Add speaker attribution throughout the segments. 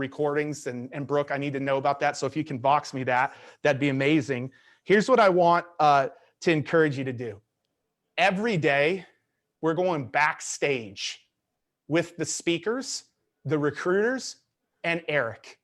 Speaker 1: recordings, and Brooke, I need to know about that. So if you can box me that, that'd be amazing. Here's what I want to encourage you to do. Every day, we're going backstage with the speakers, the recruiters, and Eric.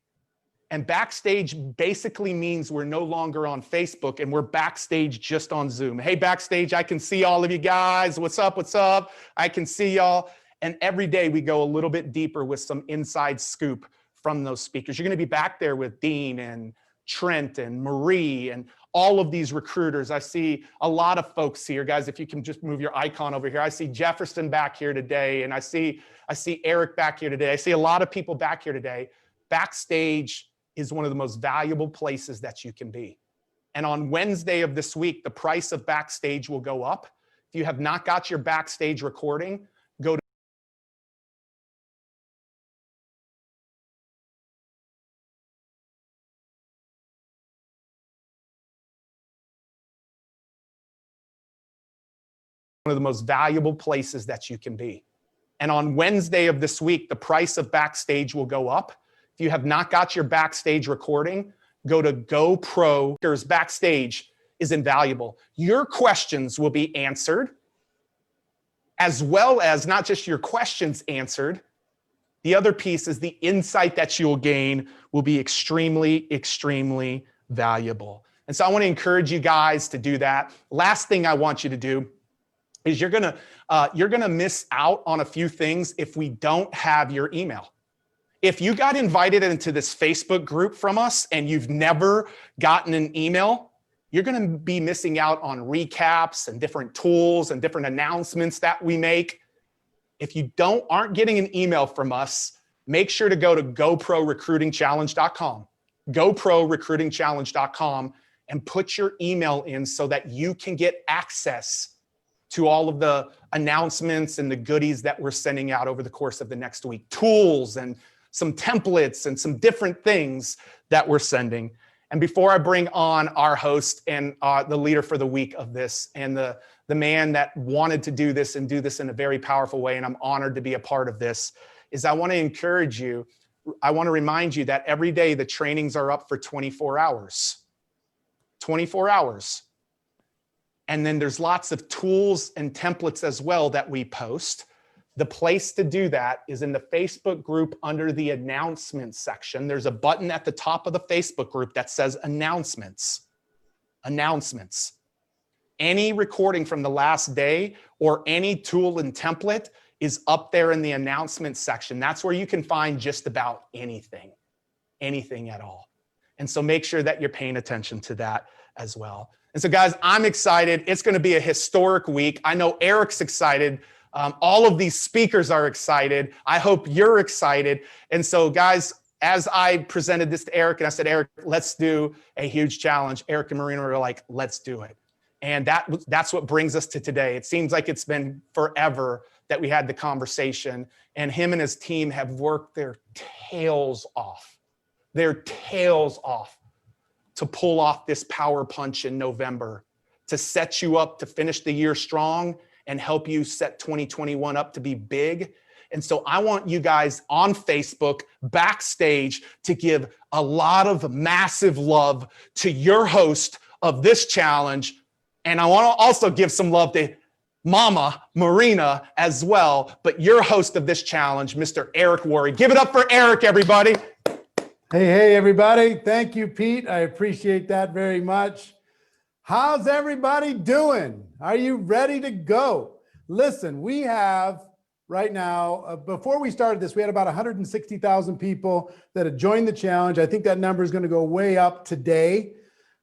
Speaker 1: And backstage basically means we're no longer on Facebook and we're backstage just on Zoom. Hey, backstage, I can see all of you guys. What's up? What's up? I can see y'all. And every day we go a little bit deeper with some inside scoop from those speakers. You're going to be back there with Dean and Trent and Marie and all of these recruiters. I see a lot of folks here, guys. If you can just move your icon over here. I see Jefferson back here today, and I see Eric back here today. I see a lot of people back here today. Backstage is one of the most valuable places that you can be. And on Wednesday of this week, the price of backstage will go up. If you have not got your backstage recording, go to one of the most valuable places that you can be. And on Wednesday of this week, the price of backstage will go up. If you have not got your backstage recording, go to GoPro. Backstage is invaluable. Your questions will be answered, as well as not just your questions answered. The other piece is the insight that you'll gain will be extremely, extremely valuable. And so I want to encourage you guys to do that. Last thing I want you to do is you're gonna miss out on a few things if we don't have your email. If you got invited into this Facebook group from us and you've never gotten an email, you're going to be missing out on recaps and different tools and different announcements that we make. If you aren't getting an email from us, make sure to go to GoproRecruitingChallenge.com, GoproRecruitingChallenge.com, and put your email in so that you can get access to all of the announcements and the goodies that we're sending out over the course of the next week, tools and some templates and some different things that we're sending. And before I bring on our host and the leader for the week of this, and the man that wanted to do this and do this in a very powerful way, and I'm honored to be a part of this, is I want to encourage you. I want to remind you that every day the trainings are up for 24 hours. 24 hours. And then there's lots of tools and templates as well that we post. The place to do that is in the Facebook group under the announcements section. There's a button at the top of the Facebook group that says announcements. Announcements. Any recording from the last day or any tool and template is up there in the announcements section. That's where you can find just about anything at all. And so make sure that you're paying attention to that as well. And so guys, I'm excited. It's going to be a historic week. I know Eric's excited. All of these speakers are excited. I hope you're excited. And so guys, as I presented this to Eric and I said, Eric, let's do a huge challenge. Eric and Marina were like, let's do it. And that's what brings us to today. It seems like it's been forever that we had the conversation, and him and his team have worked their tails off to pull off this power punch in November, to set you up to finish the year strong and help you set 2021 up to be big. And so I want you guys on Facebook, backstage, to give a lot of massive love to your host of this challenge. And I want to also give some love to Mama Marina as well, but your host of this challenge, Mr. Eric Worre. Give it up for Eric, everybody.
Speaker 2: Hey, everybody. Thank you, Pete. I appreciate that very much. How's everybody doing? Are you ready to go? Listen, we have right now, before we started this, we had about 160,000 people that had joined the challenge. I think that number is going to go way up today.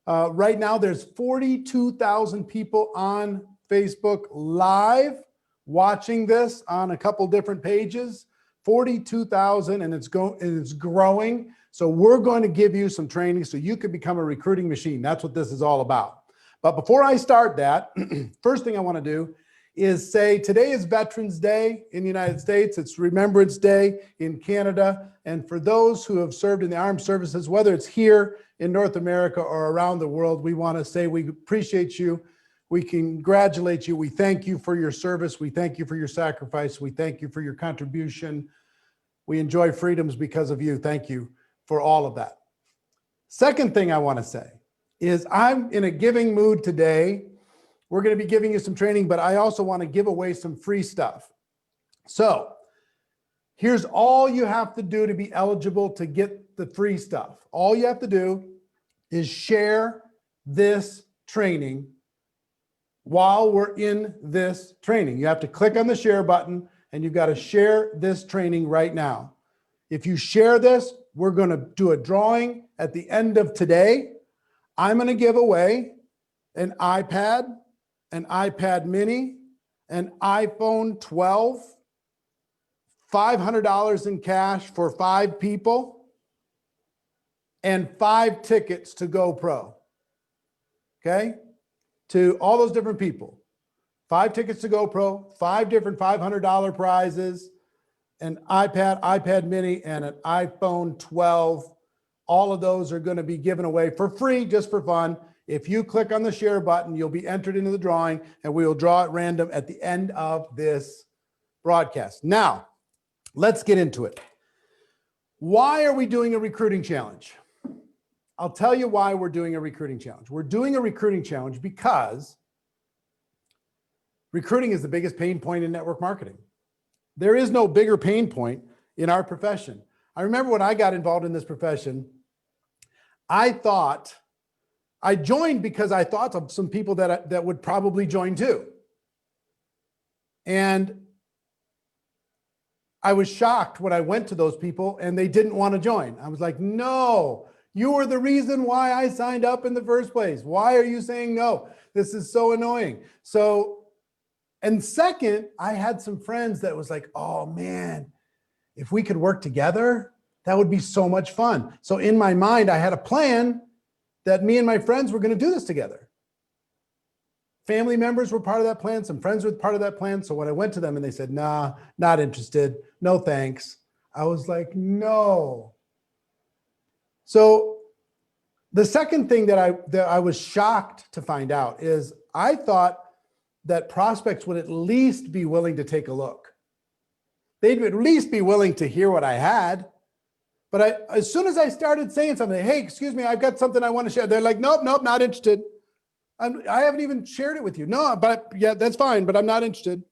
Speaker 2: Right now, there's 42,000 people on Facebook live watching this on a couple different pages. 42,000, and it's growing. So we're going to give you some training so you can become a recruiting machine. That's what this is all about. But before I start that, first thing I want to do is say today is Veterans Day in the United States. It's Remembrance Day in Canada. And for those who have served in the armed services, whether it's here in North America or around the world, we want to say we appreciate you. We congratulate you. We thank you for your service. We thank you for your sacrifice. We thank you for your contribution We enjoy freedoms because of you. Thank you for all of that. Second thing I want to say is I'm in a giving mood today. We're going to be giving you some training, but I also want to give away some free stuff. So here's all you have to do to be eligible to get the free stuff. All you have to do is share this training while we're in this training. You have to click on the share button and you've got to share this training right now. If you share this, we're going to do a drawing at the end of today. I'm going to give away an iPad, an iPad mini, an iPhone 12, $500 in cash for 5 people, and 5 tickets to GoPro. Okay? To all those different people. 5 tickets to GoPro, 5 different $500 prizes, an iPad, iPad mini, and an iPhone 12. All of those are going to be given away for free, just for fun. If you click on the share button, you'll be entered into the drawing, and we will draw at random at the end of this broadcast. Now, let's get into it. Why are we doing a recruiting challenge? I'll tell you why we're doing a recruiting challenge. We're doing a recruiting challenge because recruiting is the biggest pain point in network marketing. There is no bigger pain point in our profession. I remember when I got involved in this profession, I joined because I thought of some people that would probably join too. And I was shocked when I went to those people and they didn't want to join. I was like, no, you were the reason why I signed up in the first place. Why are you saying no? This is so annoying. And second, I had some friends that was like, oh man, if we could work together, that would be so much fun. So in my mind, I had a plan that me and my friends were going to do this together. Family members were part of that plan. Some friends were part of that plan. So when I went to them and they said, nah, not interested. No, thanks. I was like, no. So the second thing that I was shocked to find out is I thought that prospects would at least be willing to take a look. They'd at least be willing to hear what I had. But as soon as I started saying something, hey, excuse me, I've got something I want to share. They're like, nope, not interested. I haven't even shared it with you. No, but yeah, that's fine, but I'm not interested.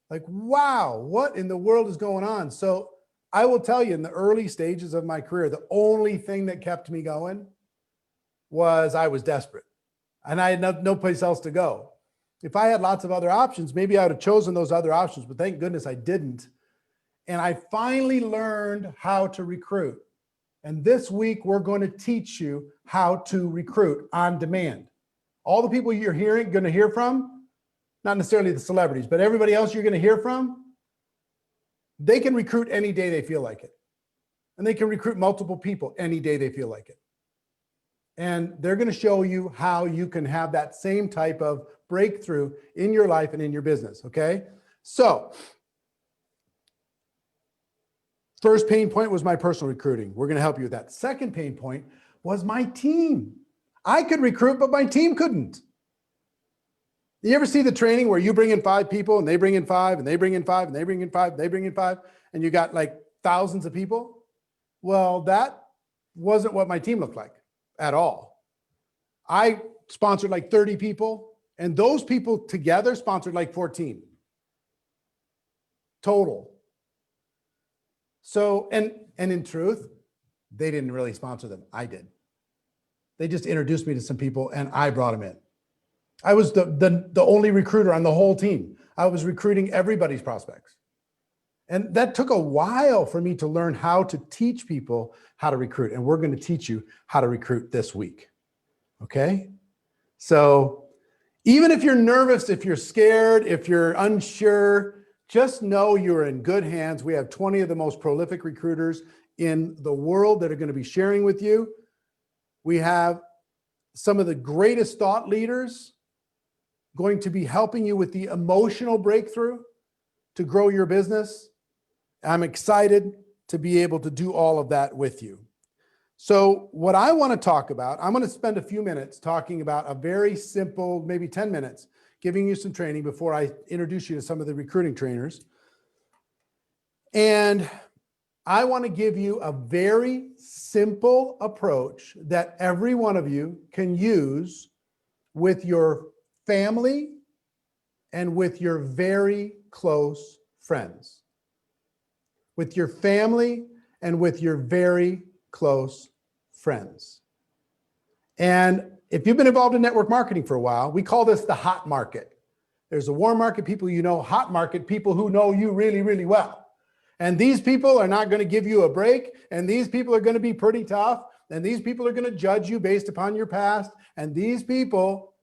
Speaker 2: Like, wow, what in the world is going on? So I will tell you, in the early stages of my career, the only thing that kept me going was I was desperate and I had no place else to go. If I had lots of other options, maybe I would have chosen those other options, but thank goodness I didn't. And I finally learned how to recruit. And this week, we're going to teach you how to recruit on demand. All the people you're going to hear from, not necessarily the celebrities, but everybody else you're going to hear from, they can recruit any day they feel like it. And they can recruit multiple people any day they feel like it. And they're going to show you how you can have that same type of breakthrough in your life and in your business, okay? So, first pain point was my personal recruiting. We're going to help you with that. Second pain point was my team. I could recruit, but my team couldn't. You ever see the training where you bring in 5 people and they bring in 5 and they bring in 5 and they bring in 5 and they bring in 5 and you got like thousands of people? Well, that wasn't what my team looked like at all. I sponsored like 30 people and those people together sponsored like 14 total. So, and in truth, they didn't really sponsor them. I did. They just introduced me to some people and I brought them in. I was the only recruiter on the whole team. I was recruiting everybody's prospects. And that took a while for me to learn how to teach people how to recruit. And we're going to teach you how to recruit this week. Okay? So even if you're nervous, if you're scared, if you're unsure, just know you're in good hands. We have 20 of the most prolific recruiters in the world that are going to be sharing with you. We have some of the greatest thought leaders going to be helping you with the emotional breakthrough to grow your business. I'm excited to be able to do all of that with you. So what I want to talk about, I'm going to spend a few minutes talking about a very simple, maybe 10 minutes, giving you some training before I introduce you to some of the recruiting trainers. And I want to give you a very simple approach that every one of you can use with your family and with your very close friends. With your family and with your very close friends. And if you've been involved in network marketing for a while, we call this the hot market. There's a warm market, people you know, hot market, people who know you really, really well. And these people are not going to give you a break. And these people are going to be pretty tough. And these people are going to judge you based upon your past. And these people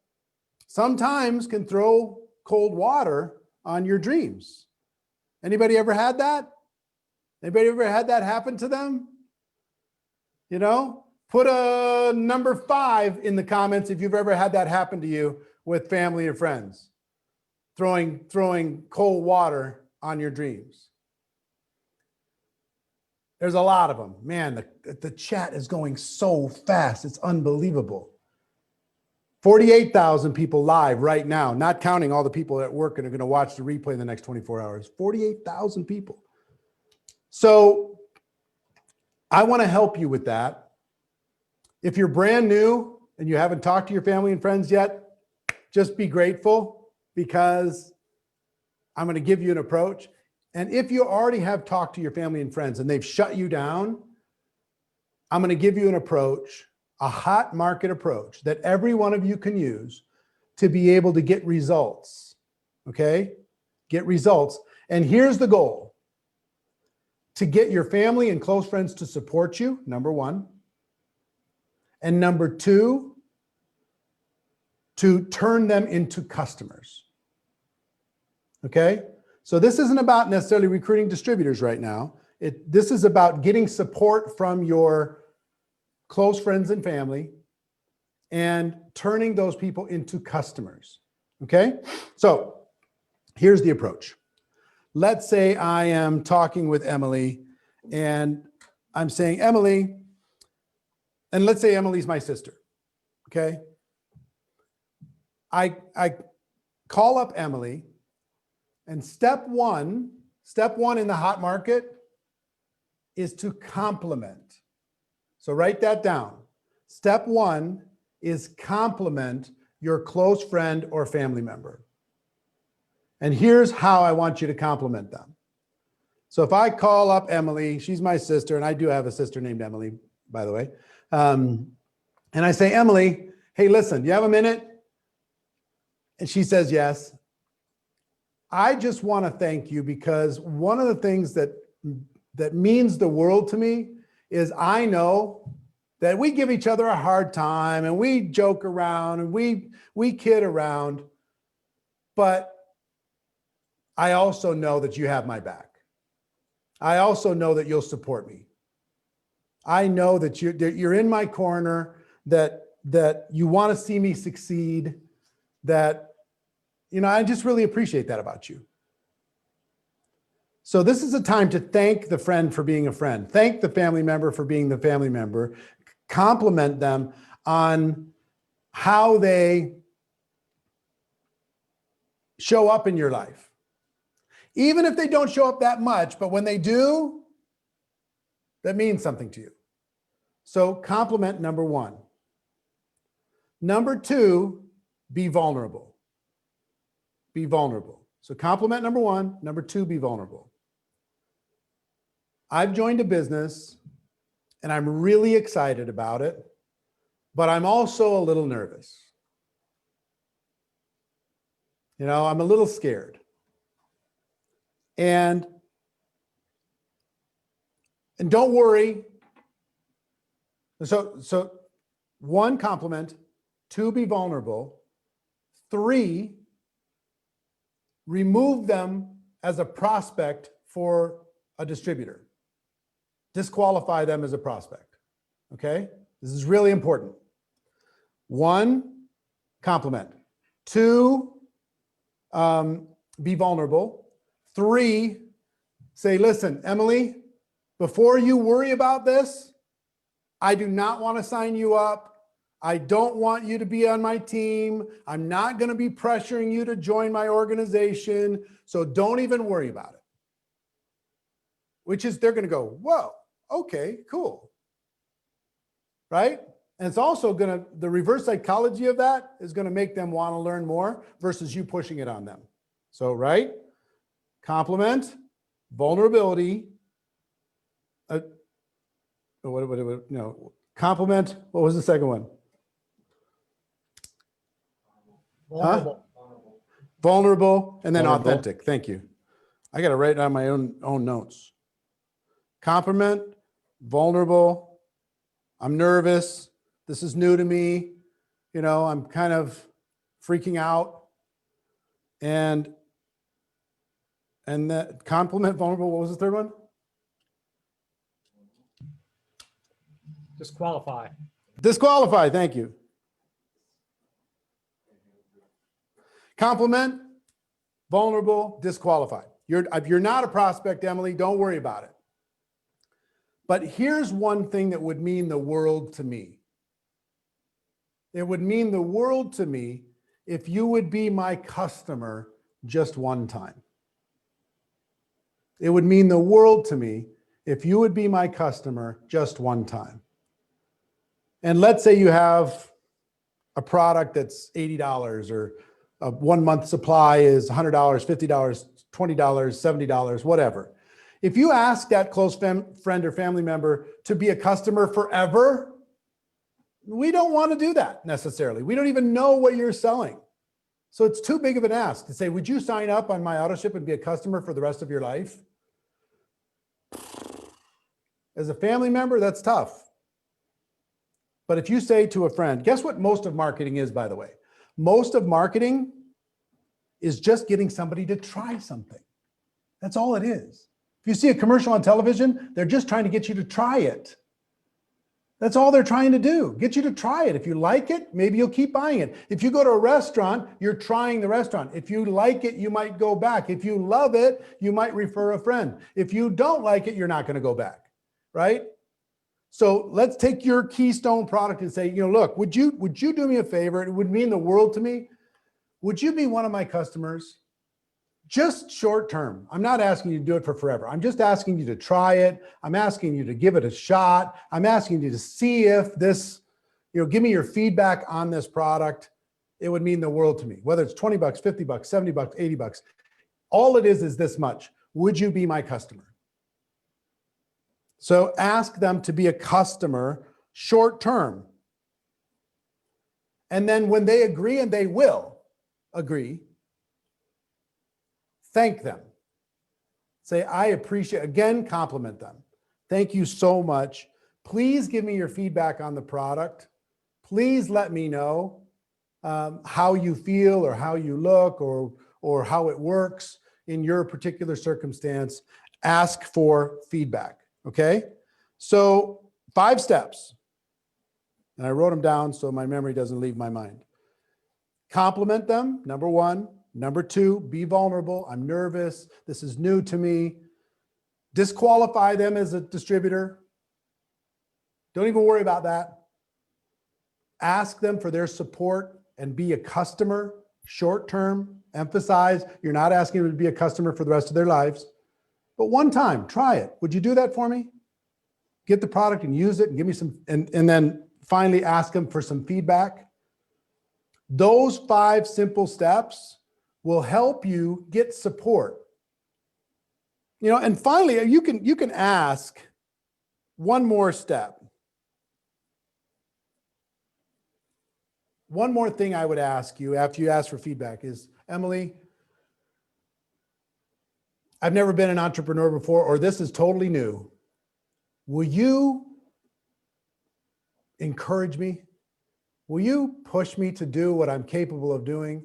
Speaker 2: sometimes can throw cold water on your dreams. Anybody ever had that? Anybody ever had that happen to them? You know, put a number 5 in the comments if you've ever had that happen to you with family or friends, throwing cold water on your dreams. There's a lot of them. Man, the chat is going so fast. It's unbelievable. 48,000 people live right now, not counting all the people at work that are going to watch the replay in the next 24 hours. 48,000 people. So I want to help you with that. If you're brand new and you haven't talked to your family and friends yet, just be grateful because I'm going to give you an approach. And if you already have talked to your family and friends and they've shut you down, I'm going to give you an approach, a hot market approach that every one of you can use to be able to get results. Okay? Get results. And here's the goal: to get your family and close friends to support you, number 1. And number 2, to turn them into customers. Okay? So this isn't about necessarily recruiting distributors right now. This is about getting support from your close friends and family and turning those people into customers. Okay? So here's the approach. Let's say I am talking with Emily and I'm saying, Emily, and let's say Emily's my sister. Okay? I call up Emily, and step one in the hot market is to compliment. So write that down. Step 1 is compliment your close friend or family member. And here's how I want you to compliment them. So if I call up Emily, she's my sister, and I do have a sister named Emily, by the way. And I say, Emily, hey, listen, you have a minute? And she says, yes. I just want to thank you because one of the things that means the world to me is I know that we give each other a hard time and we joke around and we kid around, but I also know that you have my back. I also know that you'll support me. I know that you're in my corner, that you want to see me succeed, that, you know, I just really appreciate that about you. So this is a time to thank the friend for being a friend. Thank the family member for being the family member. Compliment them on how they show up in your life. Even if they don't show up that much, but when they do, that means something to you. So compliment number 1. Number 2, be vulnerable. Be vulnerable. So compliment number 1, number 2, be vulnerable. I've joined a business and I'm really excited about it, but I'm also a little nervous. You know, I'm a little scared. And don't worry. So 1, compliment. 2, be vulnerable. 3, remove them as a prospect for a distributor. Disqualify them as a prospect. Okay? This is really important. 1, compliment. 2, be vulnerable. 3, say, listen, Emily, before you worry about this, I do not want to sign you up. I don't want you to be on my team. I'm not going to be pressuring you to join my organization. So don't even worry about it. which is they're going to go, whoa, okay, cool. Right? And it's also going to, the reverse psychology of that is going to make them want to learn more versus you pushing it on them. So, right? Compliment, vulnerability, compliment. What was the second one?
Speaker 3: Vulnerable.
Speaker 2: Vulnerable, and then
Speaker 1: Vulnerable.
Speaker 2: authentic. Thank you. I got to write down my own notes. Compliment, vulnerable. I'm nervous. This is new to me. You know, I'm kind of freaking out. And that compliment, vulnerable. What was the third one?
Speaker 3: Disqualify.
Speaker 2: Disqualify. Thank you. Compliment, vulnerable, disqualified. If you're not a prospect, Emily, don't worry about it. But here's one thing that would mean the world to me. It would mean the world to me if you would be my customer just one time. It would mean the world to me if you would be my customer just one time. And let's say you have a product that's $80 or a 1 month supply is $100, $50, $20, $70, whatever. If you ask that close friend or family member to be a customer forever, we don't want to do that necessarily. We don't even know what you're selling. So it's too big of an ask to say, would you sign up on my auto ship and be a customer for the rest of your life? As a family member, that's tough. But if you say to a friend, guess what most of marketing is, by the way? Most of marketing is just getting somebody to try something. That's all it is. If you see a commercial on television, they're just trying to get you to try it. That's all they're trying to do, get you to try it. If you like it, maybe you'll keep buying it. If you go to a restaurant, you're trying the restaurant. If you like it, you might go back. If you love it, you might refer a friend. If you don't like it, you're not going to go back, right? So let's take your keystone product and say, look, would you do me a favor? It would mean the world to me. Would you be one of my customers? Just short term. I'm not asking you to do it for forever. I'm just asking you to try it. I'm asking you to give it a shot. I'm asking you to see if this, give me your feedback on this product. It would mean the world to me, whether it's $20, $50, $70, $80. All it is this much. Would you be my customer? So ask them to be a customer short term. And then when they agree, and they will agree, thank them. Say, I appreciate, again, compliment them. Thank you so much. Please give me your feedback on the product. Please let me know how you feel or how you look or how it works in your particular circumstance. Ask for feedback, okay? So 5 steps. And I wrote them down so my memory doesn't leave my mind. Compliment them, number 1. Number 2, be vulnerable. I'm nervous. This is new to me. Disqualify them as a distributor. Don't even worry about that. Ask them for their support and be a customer short term. Emphasize you're not asking them to be a customer for the rest of their lives. But one time, try it. Would you do that for me? Get the product and use it and give me some, and then finally ask them for some feedback. Those 5 simple steps will help you get support. And finally, you can ask one more step. One more thing I would ask you after you ask for feedback is, Emily, I've never been an entrepreneur before, or this is totally new. Will you encourage me? Will you push me to do what I'm capable of doing?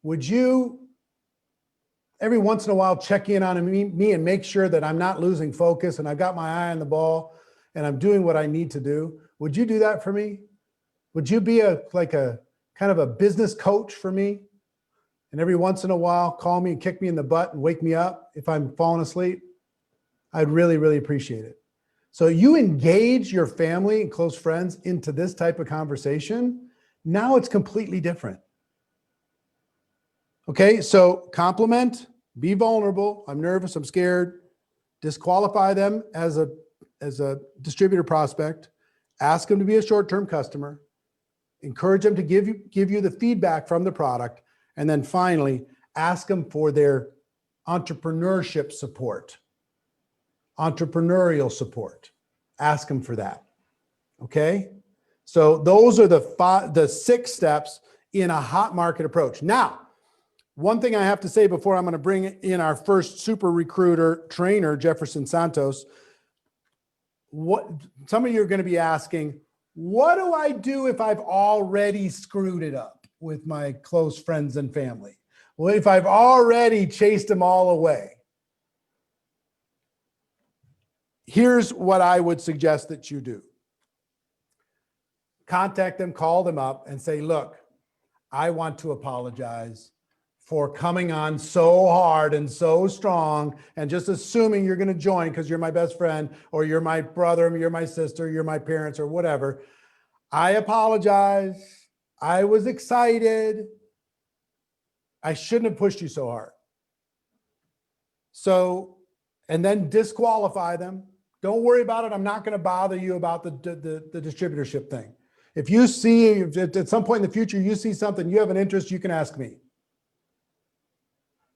Speaker 2: Would you every once in a while check in on me and make sure that I'm not losing focus and I've got my eye on the ball and I'm doing what I need to do? Would you do that for me? Would you be a kind of a business coach for me? And every once in a while, call me and kick me in the butt and wake me up if I'm falling asleep? I'd really, really appreciate it. So you engage your family and close friends into this type of conversation. Now it's completely different. Okay, so compliment, be vulnerable. I'm nervous, I'm scared. disqualify them as a distributor prospect, ask them to be a short-term customer, encourage them to give you the feedback from the product, and then finally ask them for their entrepreneurship support, entrepreneurial support. Ask them for that. Okay? So those are the 6 steps in a hot market approach. Now, one thing I have to say before I'm going to bring in our first super recruiter trainer, Jefferson Santos. Some of you are going to be asking, what do I do if I've already screwed it up with my close friends and family? Well, if I've already chased them all away, here's what I would suggest that you do. Contact them, call them up and say, look, I want to apologize for coming on so hard and so strong and just assuming you're going to join because you're my best friend or you're my brother, you're my sister, you're my parents or whatever. I apologize. I was excited. I shouldn't have pushed you so hard. So, and then disqualify them. Don't worry about it. I'm not going to bother you about the distributorship thing. If you see, at some point in the future, you see something, you have an interest, you can ask me.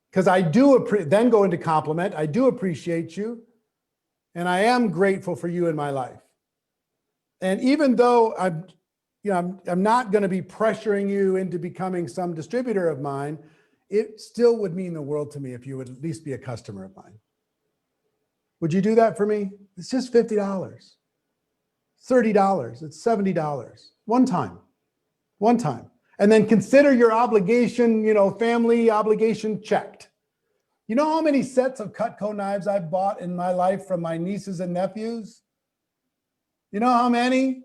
Speaker 2: Because I do then go into compliment. I do appreciate you. And I am grateful for you in my life. And even though I'm not going to be pressuring you into becoming some distributor of mine, it still would mean the world to me if you would at least be a customer of mine. Would you do that for me? It's just $50, $30, it's $70, one time. And then consider your obligation, family obligation checked. You know how many sets of Cutco knives I've bought in my life from my nieces and nephews? You know how many?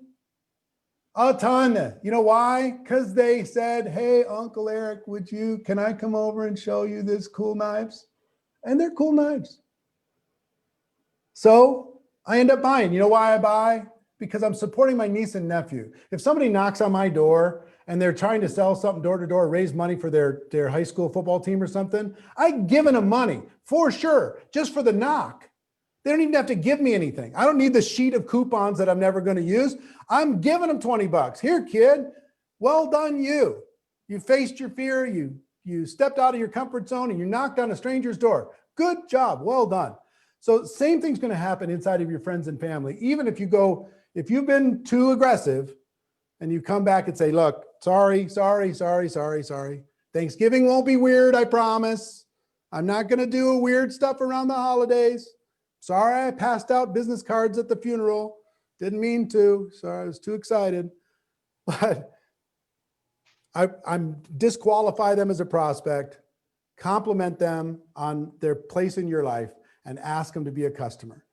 Speaker 2: A ton. You know why? Because they said, hey, Uncle Eric, can I come over and show you this cool knives? And they're cool knives. So I end up buying. You know why I buy? Because I'm supporting my niece and nephew. If somebody knocks on my door and they're trying to sell something door to door, raise money for their high school football team or something, I've given them money for sure, just for the knock. They don't even have to give me anything. I don't need the sheet of coupons that I'm never going to use. I'm giving them $20. Here, kid, well done you. You faced your fear. You stepped out of your comfort zone and you knocked on a stranger's door. Good job. Well done. So same thing's going to happen inside of your friends and family. Even if you've been too aggressive and you come back and say, look, sorry. Thanksgiving won't be weird, I promise. I'm not going to do weird stuff around the holidays. Sorry, I passed out business cards at the funeral. Didn't mean to. Sorry, I was too excited. But I'm disqualify them as a prospect, compliment them on their place in your life, and ask them to be a customer.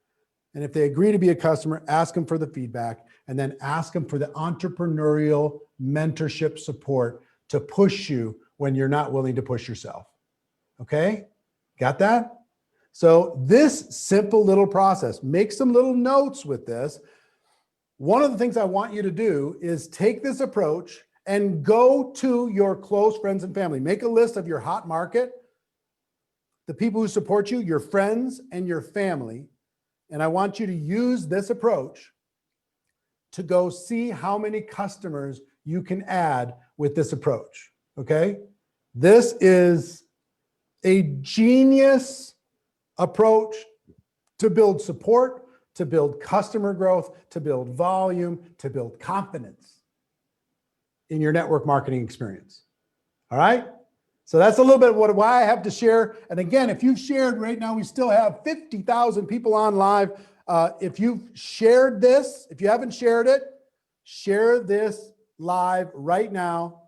Speaker 2: And if they agree to be a customer, ask them for the feedback and then ask them for the entrepreneurial mentorship support to push you when you're not willing to push yourself. Okay? Got that? So this simple little process, make some little notes with this. One of the things I want you to do is take this approach and go to your close friends and family. Make a list of your hot market, the people who support you, your friends and your family. And I want you to use this approach to go see how many customers you can add with this approach. Okay? This is a genius approach to build support, to build customer growth, to build volume, to build confidence in your network marketing experience. All right? So that's a little bit of why I have to share. And again, if you've shared right now, we still have 50,000 people on live. If you've shared this, if you haven't shared it, share this live right now.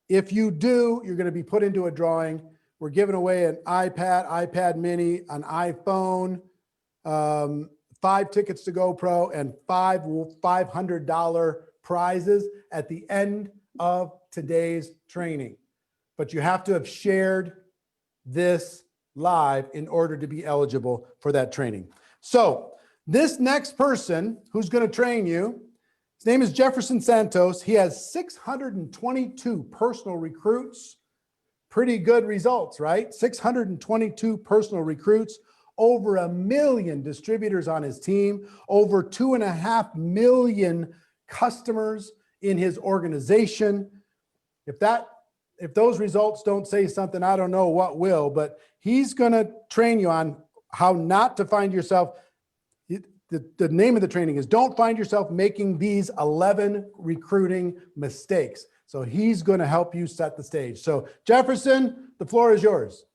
Speaker 2: If you do, you're going to be put into a drawing. We're giving away an iPad, iPad mini, an iPhone, 5 tickets to GoPro, and 5 $500 prizes at the end of today's training. But you have to have shared this live in order to be eligible for that training. So this next person who's going to train you, his name is Jefferson Santos. He has 622 personal recruits. Pretty good results, right? 622 personal recruits, over 1 million distributors on his team, over 2.5 million customers in his organization. If those results don't say something, I don't know what will, but he's going to train you on how not to find yourself. The name of the training is Don't Find Yourself Making These 11 Recruiting Mistakes. So he's going to help you set the stage. So Jefferson, the floor is yours.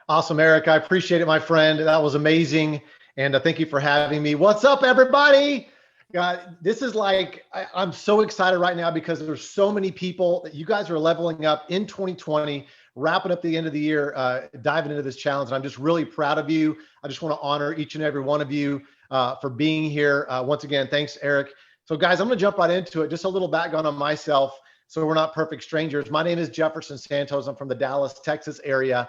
Speaker 4: Awesome, Eric. I appreciate it, my friend. That was amazing. And thank you for having me. What's up, everybody? God, this is like, I'm so excited right now because there's so many people that you guys are leveling up in 2020, wrapping up the end of the year, diving into this challenge. And I'm just really proud of you. I just want to honor each and every one of you for being here. Once again, thanks, Eric. So guys, I'm going to jump right into it. Just a little background on myself so we're not perfect strangers. My name is Jefferson Santos. I'm from the Dallas, Texas area.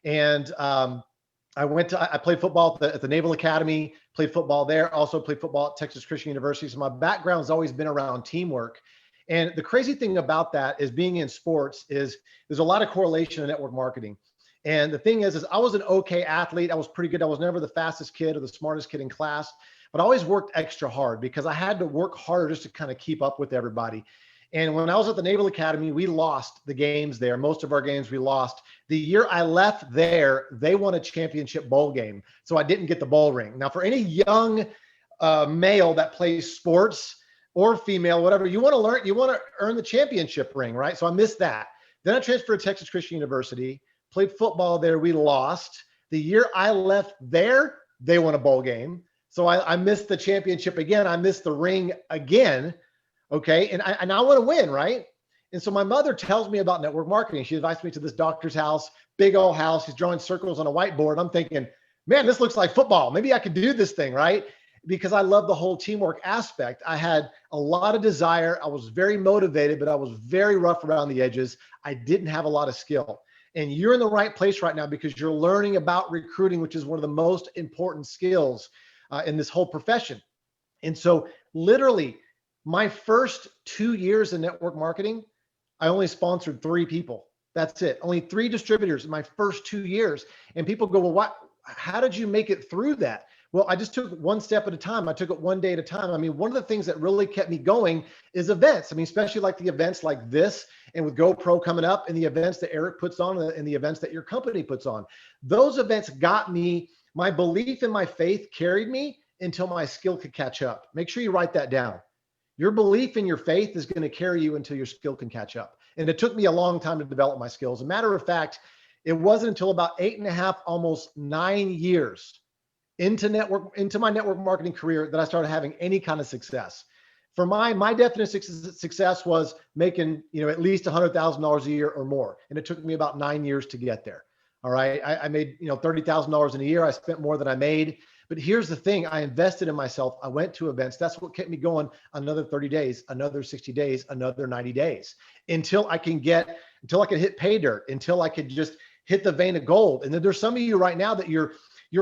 Speaker 4: And I played football at the Naval Academy, played football there, also played football at Texas Christian University. So my background has always been around teamwork. And the crazy thing about that is being in sports is there's a lot of correlation in network marketing. And the thing is I was an okay athlete. I was pretty good. I was never the fastest kid or the smartest kid in class, but I always worked extra hard because I had to work harder just to kind of keep up with everybody. And when I was at the Naval Academy, we lost the games there. Most of our games we lost. The year I left there, they won a championship bowl game. So I didn't get the bowl ring. Now, for any young male that plays sports or female, whatever, you want to earn the championship ring, right? So I missed that. Then I transferred to Texas Christian University, played football there. We lost. The year I left there, they won a bowl game. So I missed the championship again. I missed the ring again. Okay. And I want to win, right? And so my mother tells me about network marketing. She invites me to this doctor's house, big old house. She's drawing circles on a whiteboard. I'm thinking, man, this looks like football. Maybe I could do this thing, right? Because I love the whole teamwork aspect. I had a lot of desire. I was very motivated, but I was very rough around the edges. I didn't have a lot of skill. And you're in the right place right now because you're learning about recruiting, which is one of the most important skills in this whole profession. And so literally, my first 2 years in network marketing, I only sponsored 3 people. That's it. Only 3 distributors in my first 2 years. And people go, well, how did you make it through that? Well, I just took one step at a time. I took it one day at a time. I mean, one of the things that really kept me going is events. I mean, especially like the events like this and with GoPro coming up and the events that Eric puts on and the events that your company puts on. Those events got me, my belief in my faith carried me until my skill could catch up. Make sure you write that down. Your belief in your faith is going to carry you until your skill can catch up. And it took me a long time to develop my skills. As a matter of fact, it wasn't until about 8.5, almost 9 years into my network marketing career that I started having any kind of success. For my definition of success was making, at least $100,000 a year or more. And it took me about 9 years to get there. All right. I made, $30,000 in a year. I spent more than I made. But here's the thing, I invested in myself. I went to events. That's what kept me going another 30 days, another 60 days, another 90 days until I can hit pay dirt, until I could just hit the vein of gold. And then there's some of you right now that you're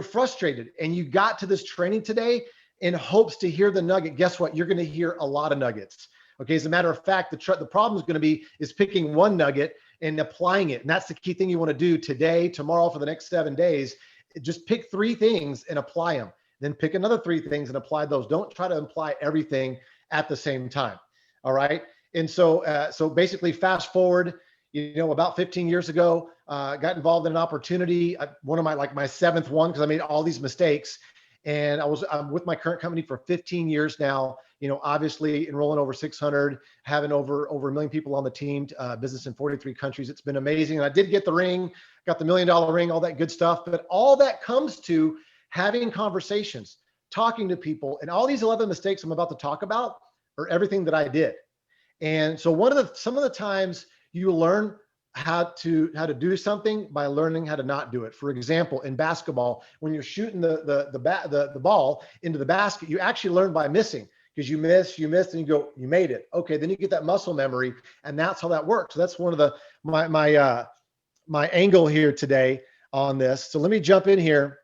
Speaker 4: frustrated and you got to this training today in hopes to hear the nugget. Guess what? You're going to hear a lot of nuggets. Okay. As a matter of fact, the problem is going to be picking one nugget and applying it. And that's the key thing you want to do today, tomorrow, for the next 7 days. Just pick 3 things and apply them. Then pick another 3 things and apply those. Don't try to apply everything at the same time. All right. And so basically fast forward, about 15 years ago, got involved in an opportunity. One of my 7th one, because I made all these mistakes. And I'm with my current company for 15 years now, obviously enrolling over 600, having over 1 million people on the team, business in 43 countries. It's been amazing. And I did get the ring, got the $1 million ring, all that good stuff. But all that comes to having conversations, talking to people, and all these 11 mistakes I'm about to talk about are everything that I did. And so some of the times you learn how to do something by learning how to not do it. For example, in basketball, when you're shooting the ball into the basket, you actually learn by missing, because you missed, and you go, you made it. Okay, then you get that muscle memory, and that's how that works. So that's one of my angle here today on this. So let me jump in here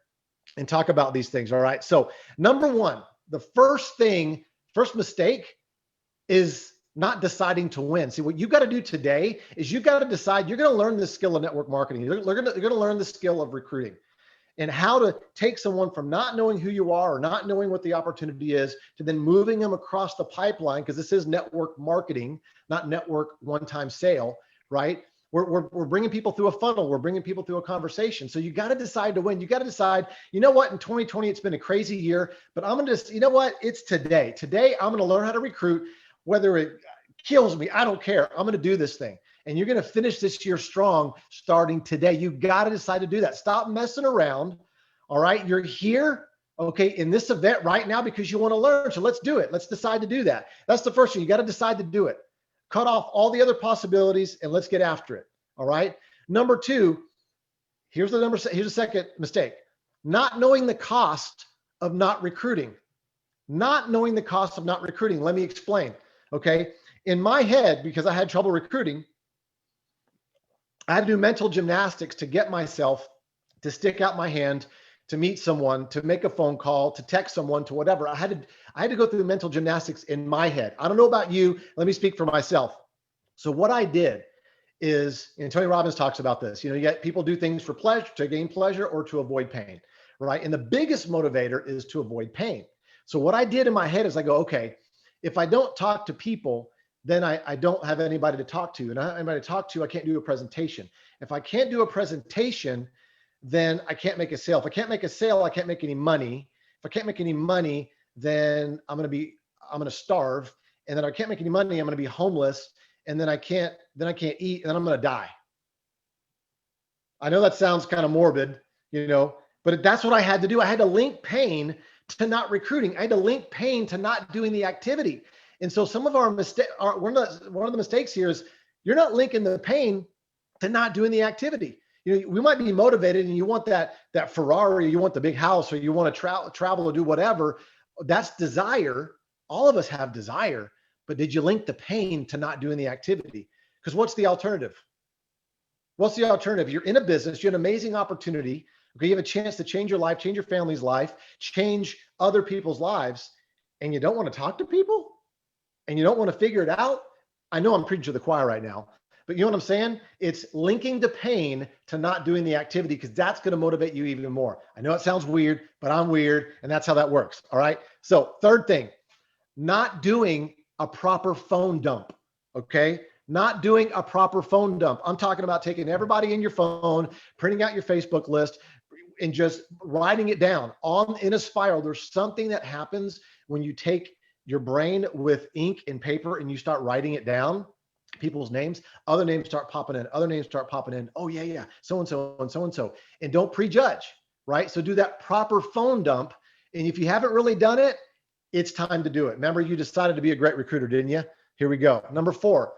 Speaker 4: and talk about these things. All right. So number 1, the first mistake is not deciding to win. See, what you got to do today is you got to decide you're going to learn the skill of network marketing. You're going to learn the skill of recruiting. and how to take someone from not knowing who you are or not knowing what the opportunity is to then moving them across the pipeline, because this is network marketing, not network one-time sale, right? We're bringing people through a funnel. We're bringing people through a conversation. So you got to decide to win. You got to decide, you know what, in 2020, it's been a crazy year, but I'm going to just, you know what, it's today. Today, I'm going to learn how to recruit, whether it kills me. I don't care. I'm going to do this thing. And you're going to finish this year strong starting today. You got to decide to do that. Stop messing around. All right. You're here, okay, in this event right now because you want to learn. So let's do it. Let's decide to do that. That's the first thing. You got to decide to do it. Cut off all the other possibilities and let's get after it. All right. Number two, here's the second mistake. Not knowing the cost of not recruiting. Not knowing the cost of not recruiting. Let me explain. Okay. In my head, because I had trouble recruiting, I had to do mental gymnastics to get myself to stick out my hand, to meet someone, to make a phone call, to text someone, to whatever. I had to go through mental gymnastics in my head. I don't know about you. Let me speak for myself. So what I did is, and Tony Robbins talks about this, you get people do things for pleasure, to gain pleasure or to avoid pain, right? And the biggest motivator is to avoid pain. So what I did in my head is I go, okay, if I don't talk to people, then I don't have anybody to talk to. And I don't have anybody to talk to, I can't do a presentation. If I can't do a presentation, then I can't make a sale. If I can't make a sale, I can't make any money. If I can't make any money, then I'm going to starve. And then I can't make any money, I'm going to be homeless. And then I can't eat, and then I'm going to die. I know that sounds kind of morbid, but that's what I had to do. I had to link pain to not recruiting. I had to link pain to not doing the activity. And so some of our one of the mistakes here is you're not linking the pain to not doing the activity. We might be motivated and you want that Ferrari, you want the big house, or you want to travel or do whatever. That's desire. All of us have desire, but did you link the pain to not doing the activity? Because what's the alternative? What's the alternative? You're in a business, you have an amazing opportunity. Okay, you have a chance to change your life, change your family's life, change other people's lives, and you don't want to talk to people? And you don't want to figure it out? I know I'm preaching to the choir right now, but you know what I'm saying? It's linking the pain to not doing the activity, because that's going to motivate you even more. I know it sounds weird, but I'm weird, and that's how that works. All right. So third thing, not doing a proper phone dump. Okay. Not doing a proper phone dump. I'm talking about taking everybody in your phone, printing out your Facebook list, and just writing it down in a spiral. There's something that happens when you take your brain with ink and paper and you start writing it down, people's names, other names start popping in, other names start popping in. Oh yeah. So-and-so and so-and-so. And don't prejudge, right? So do that proper phone dump. And if you haven't really done it, it's time to do it. Remember, you decided to be a great recruiter, didn't you? Here we go. Number 4.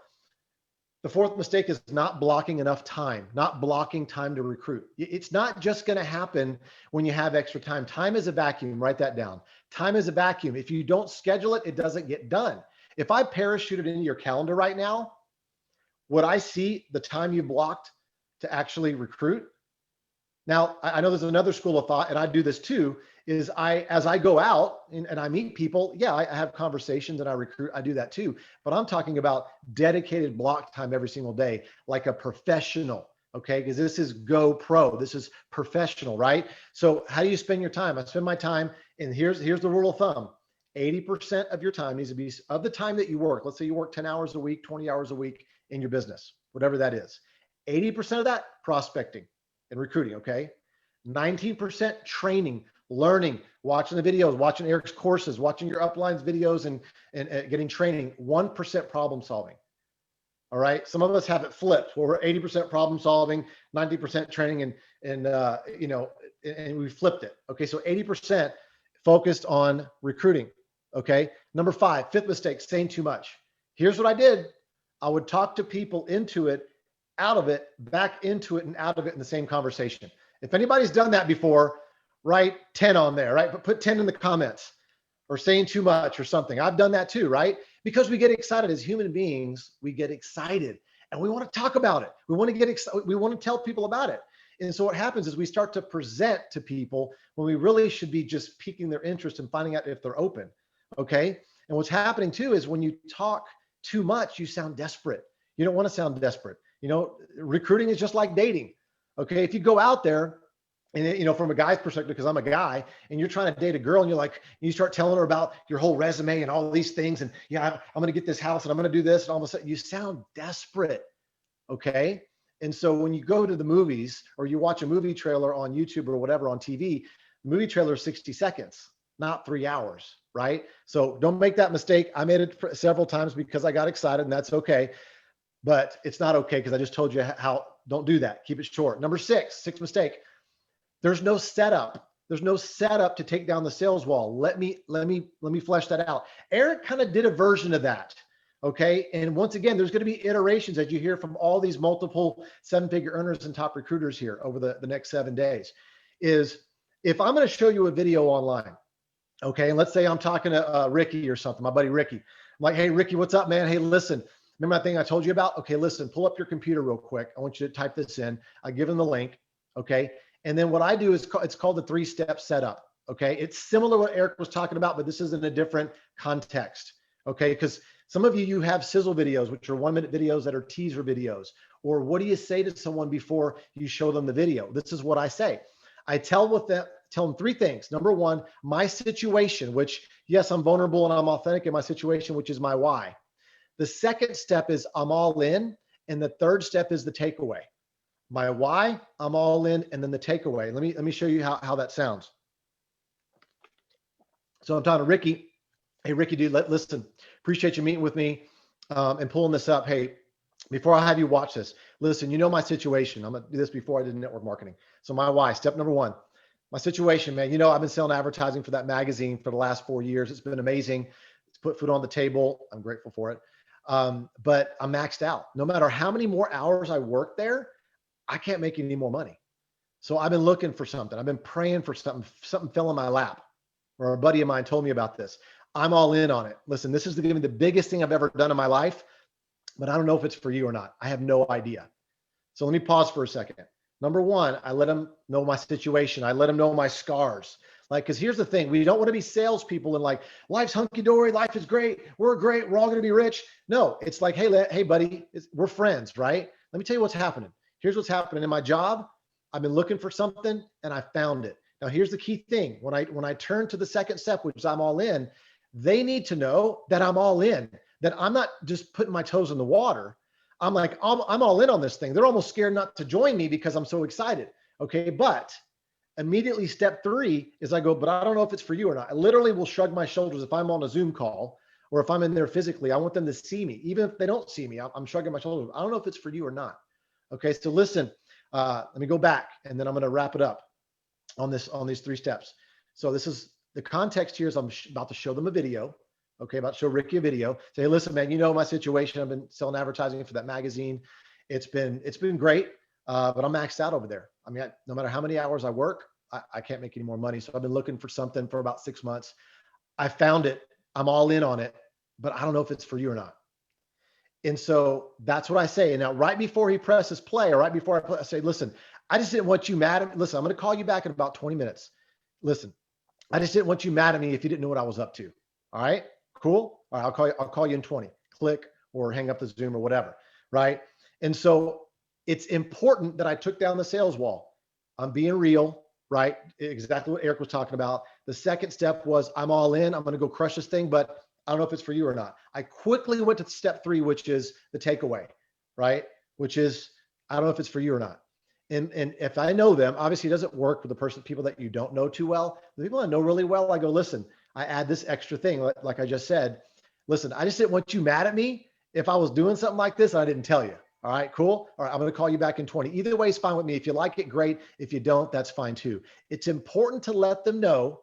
Speaker 4: The fourth mistake is not blocking enough time, not blocking time to recruit. It's not just going to happen when you have extra time. Time is a vacuum. Write that down. Time is a vacuum. If you don't schedule it, it doesn't get done. If I parachuted into your calendar right now, would I see the time you blocked to actually recruit? Now, I know there's another school of thought, and I do this too, is as I go out and I meet people, yeah, I have conversations and I recruit, I do that too. But I'm talking about dedicated block time every single day, like a professional, okay? Because this is GoPro, this is professional, right? So how do you spend your time? I spend my time, and here's the rule of thumb. 80% of your time needs to be, of the time that you work, let's say you work 10 hours a week, 20 hours a week in your business, whatever that is. 80% of that prospecting and recruiting, okay? 19% training, learning, watching the videos, watching Eric's courses, watching your uplines videos and getting training. 1% problem solving. All right. Some of us have it flipped where we're 80% problem solving, 90% training, and we flipped it. Okay. So 80% focused on recruiting. Okay. Number 5, fifth mistake, saying too much. Here's what I did. I would talk to people into it, out of it, back into it, and out of it in the same conversation. If anybody's done that before, write 10 on there, right? But put 10 in the comments, or saying too much or something. I've done that too, right? Because we get excited as human beings, we get excited and we want to talk about it. We want to get excited. We want to tell people about it. And so what happens is we start to present to people when we really should be just piquing their interest and finding out if they're open. Okay. And what's happening too is when you talk too much, you sound desperate. You don't want to sound desperate. Recruiting is just like dating. Okay. If you go out there And you know, from a guy's perspective, because I'm a guy, and you're trying to date a girl, and you're like, you start telling her about your whole resume and all these things, and yeah, I'm going to get this house, and I'm going to do this, and all of a sudden, you sound desperate, okay? And so when you go to the movies or you watch a movie trailer on YouTube or whatever on TV, the movie trailer is 60 seconds, not 3 hours, right? So don't make that mistake. I made it several times because I got excited, and that's okay. But it's not okay because I just told you how. Don't do that. Keep it short. Number sixth mistake. There's no setup. There's no setup to take down the sales wall. Let me flesh that out. Eric kind of did a version of that. Okay. And once again, there's going to be iterations as you hear from all these multiple 7-figure earners and top recruiters here over the next 7 days. Is if I'm going to show you a video online, okay, and let's say I'm talking to Ricky or something, my buddy Ricky. I'm like, hey, Ricky, what's up, man? Hey, listen, remember that thing I told you about? Okay, listen, pull up your computer real quick. I want you to type this in. I give him the link. Okay. And then what I do is it's called the 3-step setup. Okay. It's similar to what Eric was talking about, but this is in a different context. Okay. Because some of you have sizzle videos, which are 1-minute videos that are teaser videos. Or what do you say to someone before you show them the video? This is what I say. I tell them 3 things. Number 1, my situation, which yes, I'm vulnerable and I'm authentic in my situation, which is my why. The second step is I'm all in. And the third step is the takeaway. My why, I'm all in, and then the takeaway. Let me show you how that sounds. So I'm talking to Ricky. Hey, Ricky, dude, listen, appreciate you meeting with me and pulling this up. Hey, before I have you watch this, listen, you know my situation. I'm going to do this before I did network marketing. So my why, step number 1, my situation, man. You know, I've been selling advertising for that magazine for the last 4 years. It's been amazing. It's put food on the table. I'm grateful for it. But I'm maxed out. No matter how many more hours I work there, I can't make any more money. So I've been looking for something. I've been praying for something. Something fell in my lap, or a buddy of mine told me about this. I'm all in on it. Listen, this is going to be the biggest thing I've ever done in my life, but I don't know if it's for you or not. I have no idea. So let me pause for a second. Number 1, I let them know my situation. I let them know my scars. Like, because here's the thing. We don't want to be salespeople and like, life's hunky-dory. Life is great. We're great. We're all going to be rich. No, it's like, hey, buddy, we're friends, right? Let me tell you what's happening. Here's what's happening in my job. I've been looking for something and I found it. Now, here's the key thing. When I turn to the second step, which is I'm all in, they need to know that I'm all in, that I'm not just putting my toes in the water. I'm like, I'm all in on this thing. They're almost scared not to join me because I'm so excited. Okay. But immediately step 3 is I go, but I don't know if it's for you or not. I literally will shrug my shoulders if I'm on a Zoom call or if I'm in there physically. I want them to see me. Even if they don't see me, I'm shrugging my shoulders. I don't know if it's for you or not. Okay, so listen, let me go back and then I'm going to wrap it up on these 3 steps. So this is the context here is I'm about to show them a video. Okay, about to show Ricky a video. Say, hey, listen, man, you know my situation. I've been selling advertising for that magazine. It's been great, but I'm maxed out over there. I mean, no matter how many hours I work, I can't make any more money. So I've been looking for something for about 6 months. I found it. I'm all in on it, but I don't know if it's for you or not. And so that's what I say. And now right before he presses play or right before I play, I say, listen, I just didn't want you mad at me. Listen, I'm going to call you back in about 20 minutes. Listen, I just didn't want you mad at me if you didn't know what I was up to. All right, cool. All right, I'll call you in 20, click or hang up the Zoom or whatever. Right. And so it's important that I took down the sales wall. I'm being real, right? Exactly what Eric was talking about. The second step was I'm all in. I'm going to go crush this thing, but I don't know if it's for you or not. I quickly went to step 3, which is the takeaway, right? Which is, I don't know if it's for you or not. And if I know them, obviously it doesn't work with the people that you don't know too well. The people I know really well, I go, listen, I add this extra thing. Like I just said, listen, I just didn't want you mad at me if I was doing something like this and I didn't tell you. All right, cool. All right, I'm going to call you back in 20. Either way is fine with me. If you like it, great. If you don't, that's fine too. It's important to let them know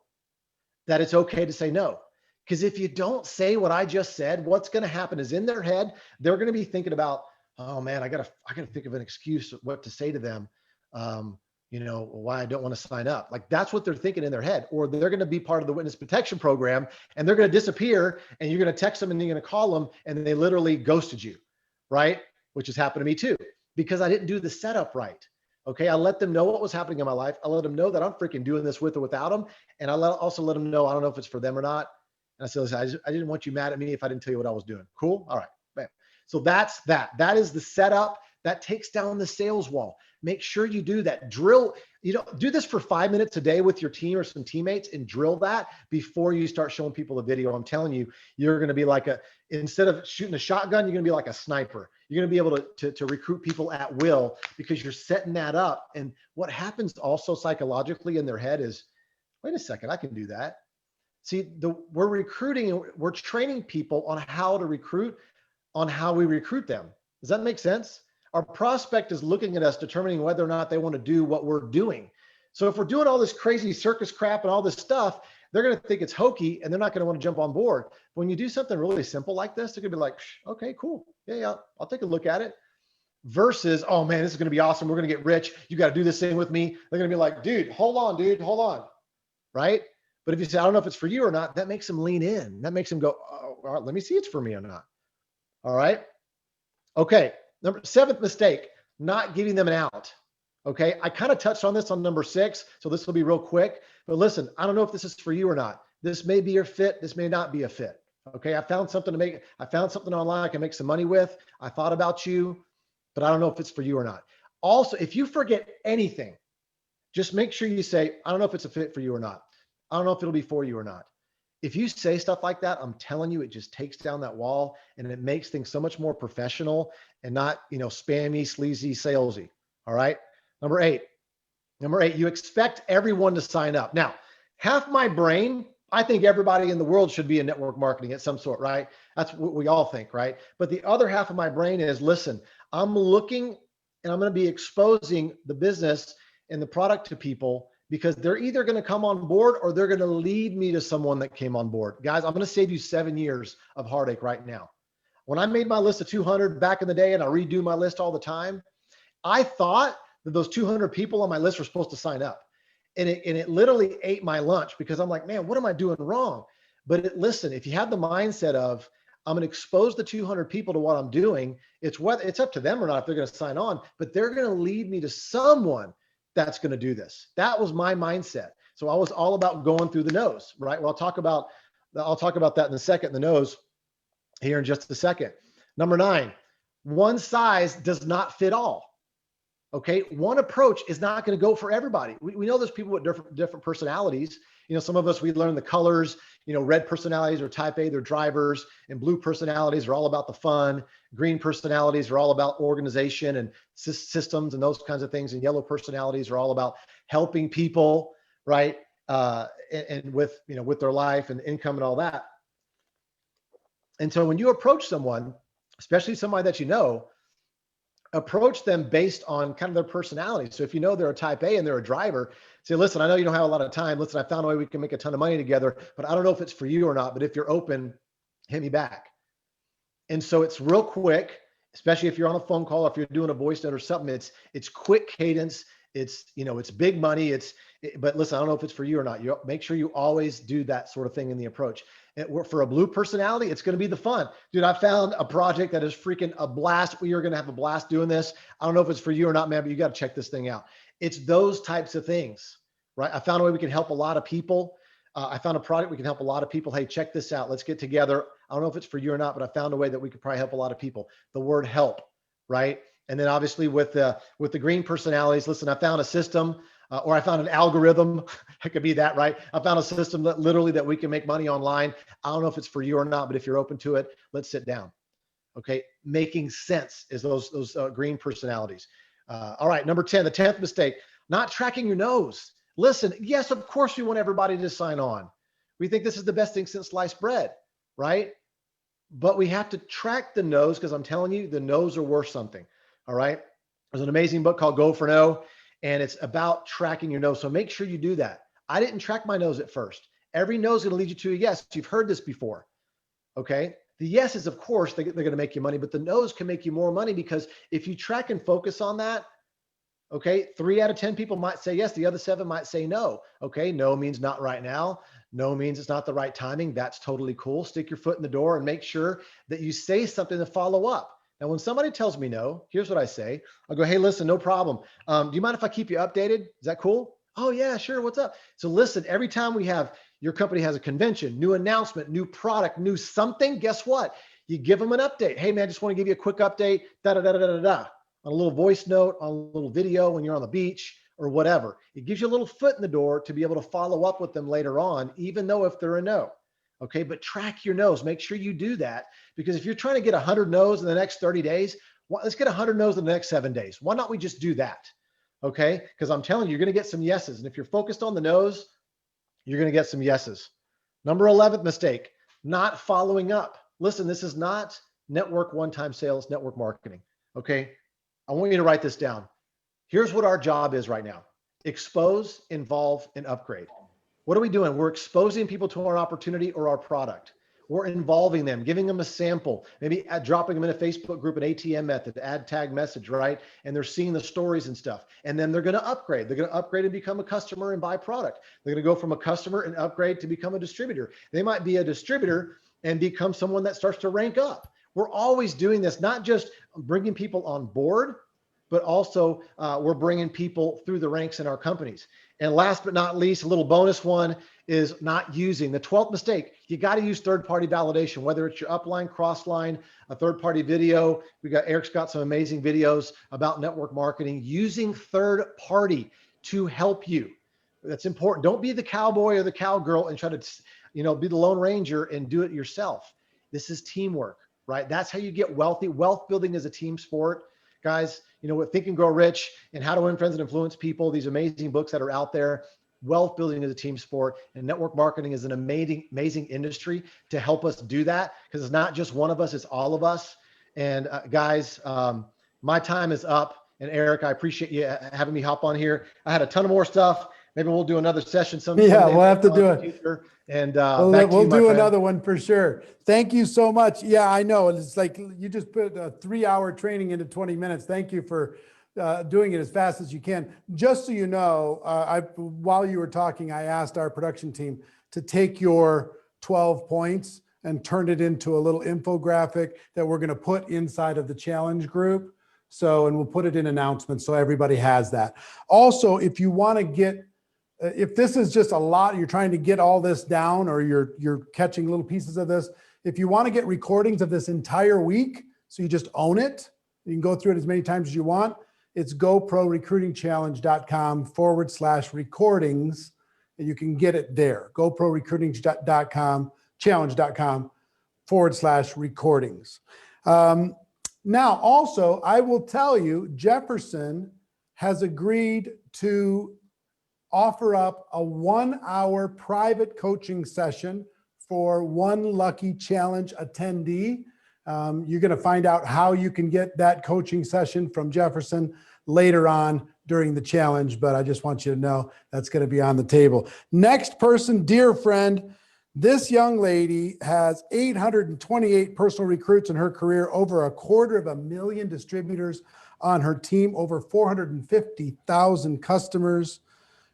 Speaker 4: that it's okay to say no. Because if you don't say what I just said, what's going to happen is in their head, they're going to be thinking about, oh man, I gotta think of an excuse of what to say to them. Why I don't want to sign up. Like that's what they're thinking in their head, or they're going to be part of the witness protection program and they're going to disappear and you're going to text them and you're going to call them and they literally ghosted you, right? Which has happened to me too, because I didn't do the setup right. Okay. I let them know what was happening in my life. I let them know that I'm freaking doing this with or without them. And I also let them know, I don't know if it's for them or not. And I said, listen, I didn't want you mad at me if I didn't tell you what I was doing. Cool. All right. Bam. So that's that. That is the setup. That takes down the sales wall. Make sure you do that. Drill, do this for 5 minutes a day with your team or some teammates and drill that before you start showing people the video. I'm telling you, you're going to be like instead of shooting a shotgun, you're going to be like a sniper. You're going to be able to recruit people at will because you're setting that up. And what happens also psychologically in their head is, wait a second, I can do that. See, we're recruiting, we're training people on how to recruit, on how we recruit them. Does that make sense? Our prospect is looking at us, determining whether or not they want to do what we're doing. So if we're doing all this crazy circus crap and all this stuff, they're going to think it's hokey and they're not going to want to jump on board. But when you do something really simple like this, they're going to be like, okay, cool. Yeah, I'll take a look at it. Versus, oh man, this is going to be awesome. We're going to get rich. You got to do this thing with me. They're going to be like, dude, hold on. Right? But if you say, I don't know if it's for you or not, that makes them lean in. That makes them go, oh, all right, let me see it's for me or not. All right. Okay. Seventh mistake, not giving them an out. Okay. I kind of touched on this on number 6. So this will be real quick, but listen, I don't know if this is for you or not. This may be your fit. This may not be a fit. Okay. I found something online I can make some money with. I thought about you, but I don't know if it's for you or not. Also, if you forget anything, just make sure you say, I don't know if it's a fit for you or not. I don't know if it'll be for you or not. If you say stuff like that, I'm telling you, it just takes down that wall and it makes things so much more professional and not, spammy, sleazy, salesy. All right. Number eight, you expect everyone to sign up. Now, half my brain, I think everybody in the world should be in network marketing at some sort, right? That's what we all think, right? But the other half of my brain is, listen, I'm looking and I'm going to be exposing the business and the product to people because they're either going to come on board or they're going to lead me to someone that came on board. Guys, I'm going to save you 7 years of heartache right now. When I made my list of 200 back in the day and I redo my list all the time, I thought that those 200 people on my list were supposed to sign up. And it literally ate my lunch because I'm like, man, what am I doing wrong? But listen, if you have the mindset of, I'm going to expose the 200 people to what I'm doing, it's up to them or not if they're going to sign on, but they're going to lead me to someone that's going to do this. That was my mindset. So I was all about going through the nose, right? Well, I'll talk about that in a second, the nose here in just a second. Number 9, one size does not fit all. Okay. One approach is not going to go for everybody. We know there's people with different personalities. Some of us, we learn the colors, red personalities are type A, they're drivers, and blue personalities are all about the fun. Green personalities are all about organization and systems and those kinds of things. And yellow personalities are all about helping people, right? And with their life and income and all that. And so when you approach someone, especially somebody that approach them based on kind of their personality. So if they're a type A and they're a driver, say, listen, I know you don't have a lot of time. Listen, I found a way we can make a ton of money together, but I don't know if it's for you or not. But if you're open, hit me back. And so it's real quick, especially if you're on a phone call, or if you're doing a voice note or something, it's quick cadence. It's big money. But listen, I don't know if it's for you or not. You make sure you always do that sort of thing in the approach. For a blue personality, it's going to be the fun. Dude, I found a project that is freaking a blast. We are going to have a blast doing this. I don't know if it's for you or not, man, but you got to check this thing out. It's those types of things, right? I found a way we can help a lot of people. I found a product we can help a lot of people. Hey, check this out. Let's get together. I don't know if it's for you or not, but I found a way that we could probably help a lot of people. The word help, right? And then obviously with the green personalities, listen, I found a system. Or I found an algorithm. It could be that, right? I found a system that we can make money online. I don't know if it's for you or not, but if you're open to it, let's sit down. Okay. Making sense is those green personalities. All right. Number 10, the 10th mistake, not tracking your nose. Listen, yes, of course we want everybody to sign on. We think this is the best thing since sliced bread, right? But we have to track the nose because I'm telling you, the nose are worth something. All right. There's an amazing book called Go for No. And it's about tracking your nose. So make sure you do that. I didn't track my nose at first. Every nose is going to lead you to a yes. You've heard this before. Okay. The yeses, of course, they're going to make you money, but the no's can make you more money because if you track and focus on that, okay, 3 out of 10 people might say yes. The other 7 might say no. Okay. No means not right now. No means it's not the right timing. That's totally cool. Stick your foot in the door and make sure that you say something to follow up. Now, when somebody tells me no, here's what I say. I'll go, hey, listen, no problem. Do you mind if I keep you updated? Is that cool? Oh, yeah, sure. What's up? So listen, every time your company has a convention, new announcement, new product, new something, guess what? You give them an update. Hey, man, I just want to give you a quick update. Da, da, da, da, da, da. on a little voice note, on a little video when you're on the beach or whatever. It gives you a little foot in the door to be able to follow up with them later on, even though if they're a no. Okay, but track your no's. Make sure you do that, because if you're trying to get 100 no's in the next 30 days, well, let's get 100 no's in the next 7 days. Why not we just do that? Okay, because I'm telling you, you're going to get some yeses. And if you're focused on the no's, you're going to get some yeses. Number 11th mistake, not following up. Listen, this is not network one-time sales, network marketing. Okay, I want you to write this down. Here's what our job is right now: expose, involve, and upgrade. What are we doing? We're exposing people to our opportunity or our product. We're involving them, giving them a sample, maybe dropping them in a Facebook group, an ATM method, add tag message, right? And they're seeing the stories and stuff. And then they're going to upgrade. They're going to upgrade and become a customer and buy product. They're going to go from a customer and upgrade to become a distributor. They might be a distributor and become someone that starts to rank up. We're always doing this, not just bringing people on board, but also we're bringing people through the ranks in our companies. And last but not least, a little bonus one is not using. The 12th mistake, you got to use third-party validation, whether it's your upline, crossline, a third-party video. Eric's got some amazing videos about network marketing, using third-party to help you. That's important. Don't be the cowboy or the cowgirl and try to, be the Lone Ranger and do it yourself. This is teamwork, right? That's how you get wealthy. Wealth building is a team sport. Guys, with Think and Grow Rich and How to Win Friends and Influence People, these amazing books that are out there. Wealth building is a team sport, and network marketing is an amazing industry to help us do that, because it's not just one of us, it's all of us. And guys, my time is up. And Eric, I appreciate you having me hop on here. I had a ton of more stuff. Maybe we'll do another session sometime.
Speaker 2: Yeah, we'll have to do it.
Speaker 4: Future. And
Speaker 2: we'll do another one for sure. Thank you so much. Yeah, I know. It's like you just put a 3-hour training into 20 minutes. Thank you for doing it as fast as you can. Just so you know, while you were talking, I asked our production team to take your 12 points and turn it into a little infographic that we're going to put inside of the challenge group. And we'll put it in announcements so everybody has that. Also, if you want to get, if this is just a lot, you're trying to get all this down, or you're catching little pieces of this. If you want to get recordings of this entire week, so you just own it, you can go through it as many times as you want. It's GoproRecruitingChallenge.com/recordings, and you can get it there. GoproRecruitingChallenge.com/recordings. Now, also, I will tell you, Jefferson has agreed to offer up a 1-hour private coaching session for one lucky challenge attendee. You're going to find out how you can get that coaching session from Jefferson later on during the challenge, but I just want you to know that's going to be on the table. Next person, dear friend, this young lady has 828 personal recruits in her career, over 250,000 distributors on her team, over 450,000 customers.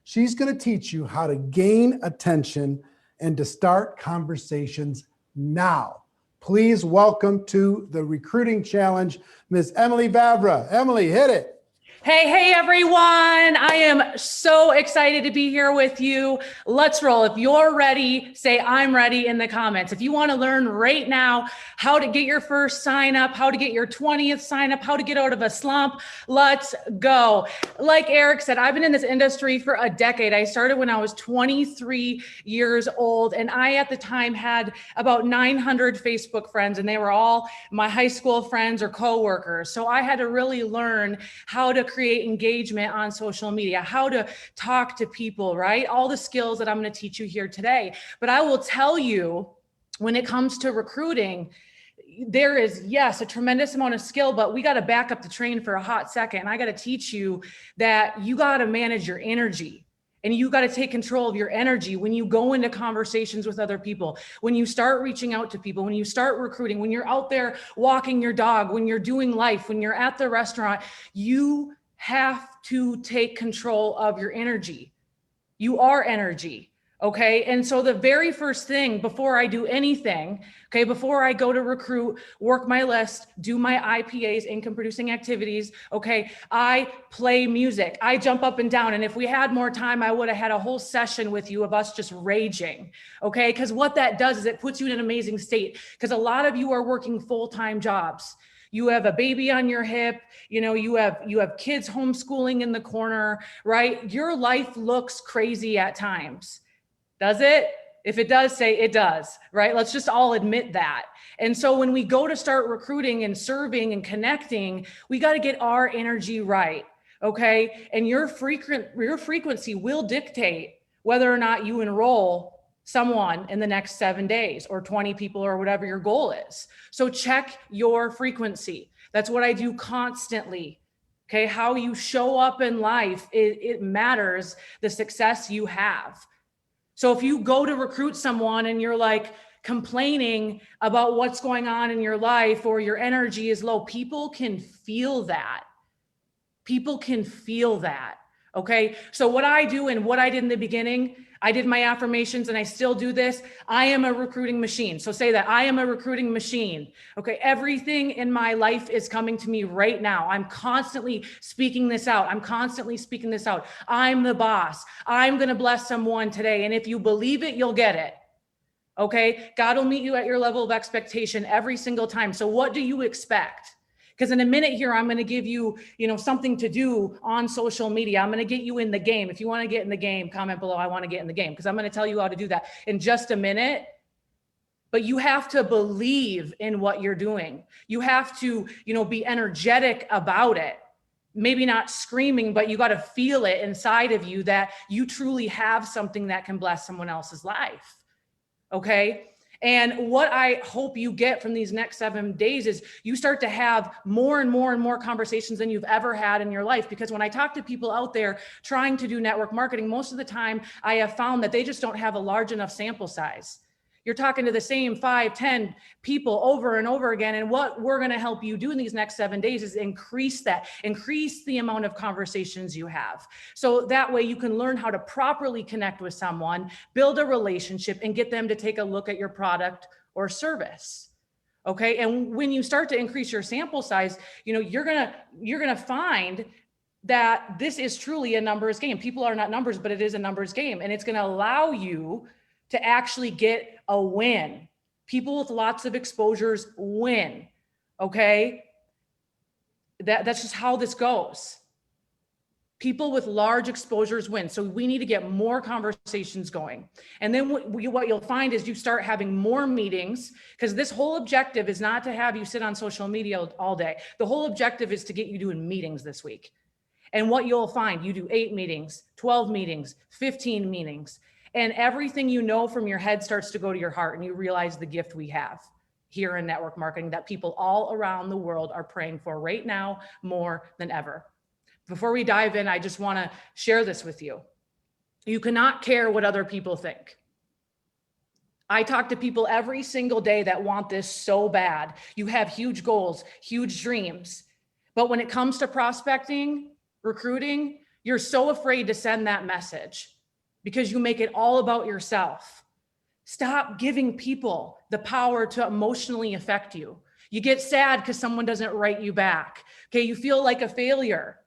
Speaker 2: She's going to teach you how to gain attention and to start conversations now. Please welcome to the recruiting challenge, Ms. Emily Vavra. Emily, hit it.
Speaker 3: Hey, everyone. I am so excited to be here with you. Let's roll. If you're ready, say I'm ready in the comments. If you want to learn right now how to get your first sign up, how to get your 20th sign up, how to get out of a slump, let's go. Like Eric said, I've been in this industry for a decade. I started when I was 23 years old, and I at the time had about 900 Facebook friends, and they were all my high school friends or coworkers. So I had to really learn how to create engagement on social media, how to talk to people, right? All the skills that I'm going to teach you here today. But I will tell you, when it comes to recruiting, there is, yes, a tremendous amount of skill, but we got to back up the train for a hot second. And I got to teach you that you got to manage your energy. And you got to take control of your energy when you go into conversations with other people, when you start reaching out to people, when you start recruiting, when you're out there walking your dog, when you're doing life, when you're at the restaurant. You have to take control of your energy. You are energy. Okay. And so the very first thing before I do anything, okay, before I go to recruit, work my list, do my IPAs, income producing activities, okay, I play music, I jump up and down. And if we had more time, I would have had a whole session with you of us just raging. Okay. Because what that does is it puts you in an amazing state, because a lot of you are working full-time jobs. You have a baby on your hip, you have kids homeschooling in the corner, right? Your life looks crazy at times. Does it? If it does, say it does, right? Let's just all admit that. And so when we go to start recruiting and serving and connecting, we got to get our energy right. Okay. And your frequency will dictate whether or not you enroll someone in the next 7 days or 20 people or whatever your goal is. So check your frequency. That's what I do constantly. Okay. How you show up in life, it matters the success you have. So if you go to recruit someone and you're like complaining about what's going on in your life or your energy is low, people can feel that. People can feel that. Okay. So what I do and what I did in the beginning, I did my affirmations and I still do this. I am a recruiting machine. So say that I am a recruiting machine. Okay. Everything in my life is coming to me right now. I'm constantly speaking this out. I'm constantly speaking this out. I'm the boss. I'm going to bless someone today. And if you believe it, you'll get it. Okay. God will meet you at your level of expectation every single time. So what do you expect? Because in a minute here, I'm going to give you, something to do on social media. I'm going to get you in the game. If you want to get in the game, comment below, I want to get in the game, because I'm going to tell you how to do that in just a minute. But you have to believe in what you're doing. You have to, be energetic about it. Maybe not screaming, but you got to feel it inside of you that you truly have something that can bless someone else's life. Okay. And what I hope you get from these next 7 days is you start to have more and more and more conversations than you've ever had in your life. Because when I talk to people out there trying to do network marketing, most of the time I have found that they just don't have a large enough sample size. You're talking to the same 5, 10 people over and over again. And what we're going to help you do in these next 7 days is increase the amount of conversations you have. So that way you can learn how to properly connect with someone, build a relationship, and get them to take a look at your product or service. Okay. And when you start to increase your sample size, you're going to find that this is truly a numbers game. People are not numbers, but it is a numbers game. And it's going to allow you to actually get a win. People with lots of exposures win. Okay. That's just how this goes. People with large exposures win. So we need to get more conversations going. And then what you'll find is you start having more meetings, because this whole objective is not to have you sit on social media all day. The whole objective is to get you doing meetings this week. And what you'll find, you do 8 meetings, 12 meetings, 15 meetings. And everything from your head starts to go to your heart, and you realize the gift we have here in network marketing that people all around the world are praying for right now more than ever. Before we dive in, I just want to share this with you. You cannot care what other people think. I talk to people every single day that want this so bad. You have huge goals, huge dreams. But when it comes to prospecting, recruiting, you're so afraid to send that message, because you make it all about yourself. Stop giving people the power to emotionally affect you. You get sad because someone doesn't write you back. Okay, you feel like a failure.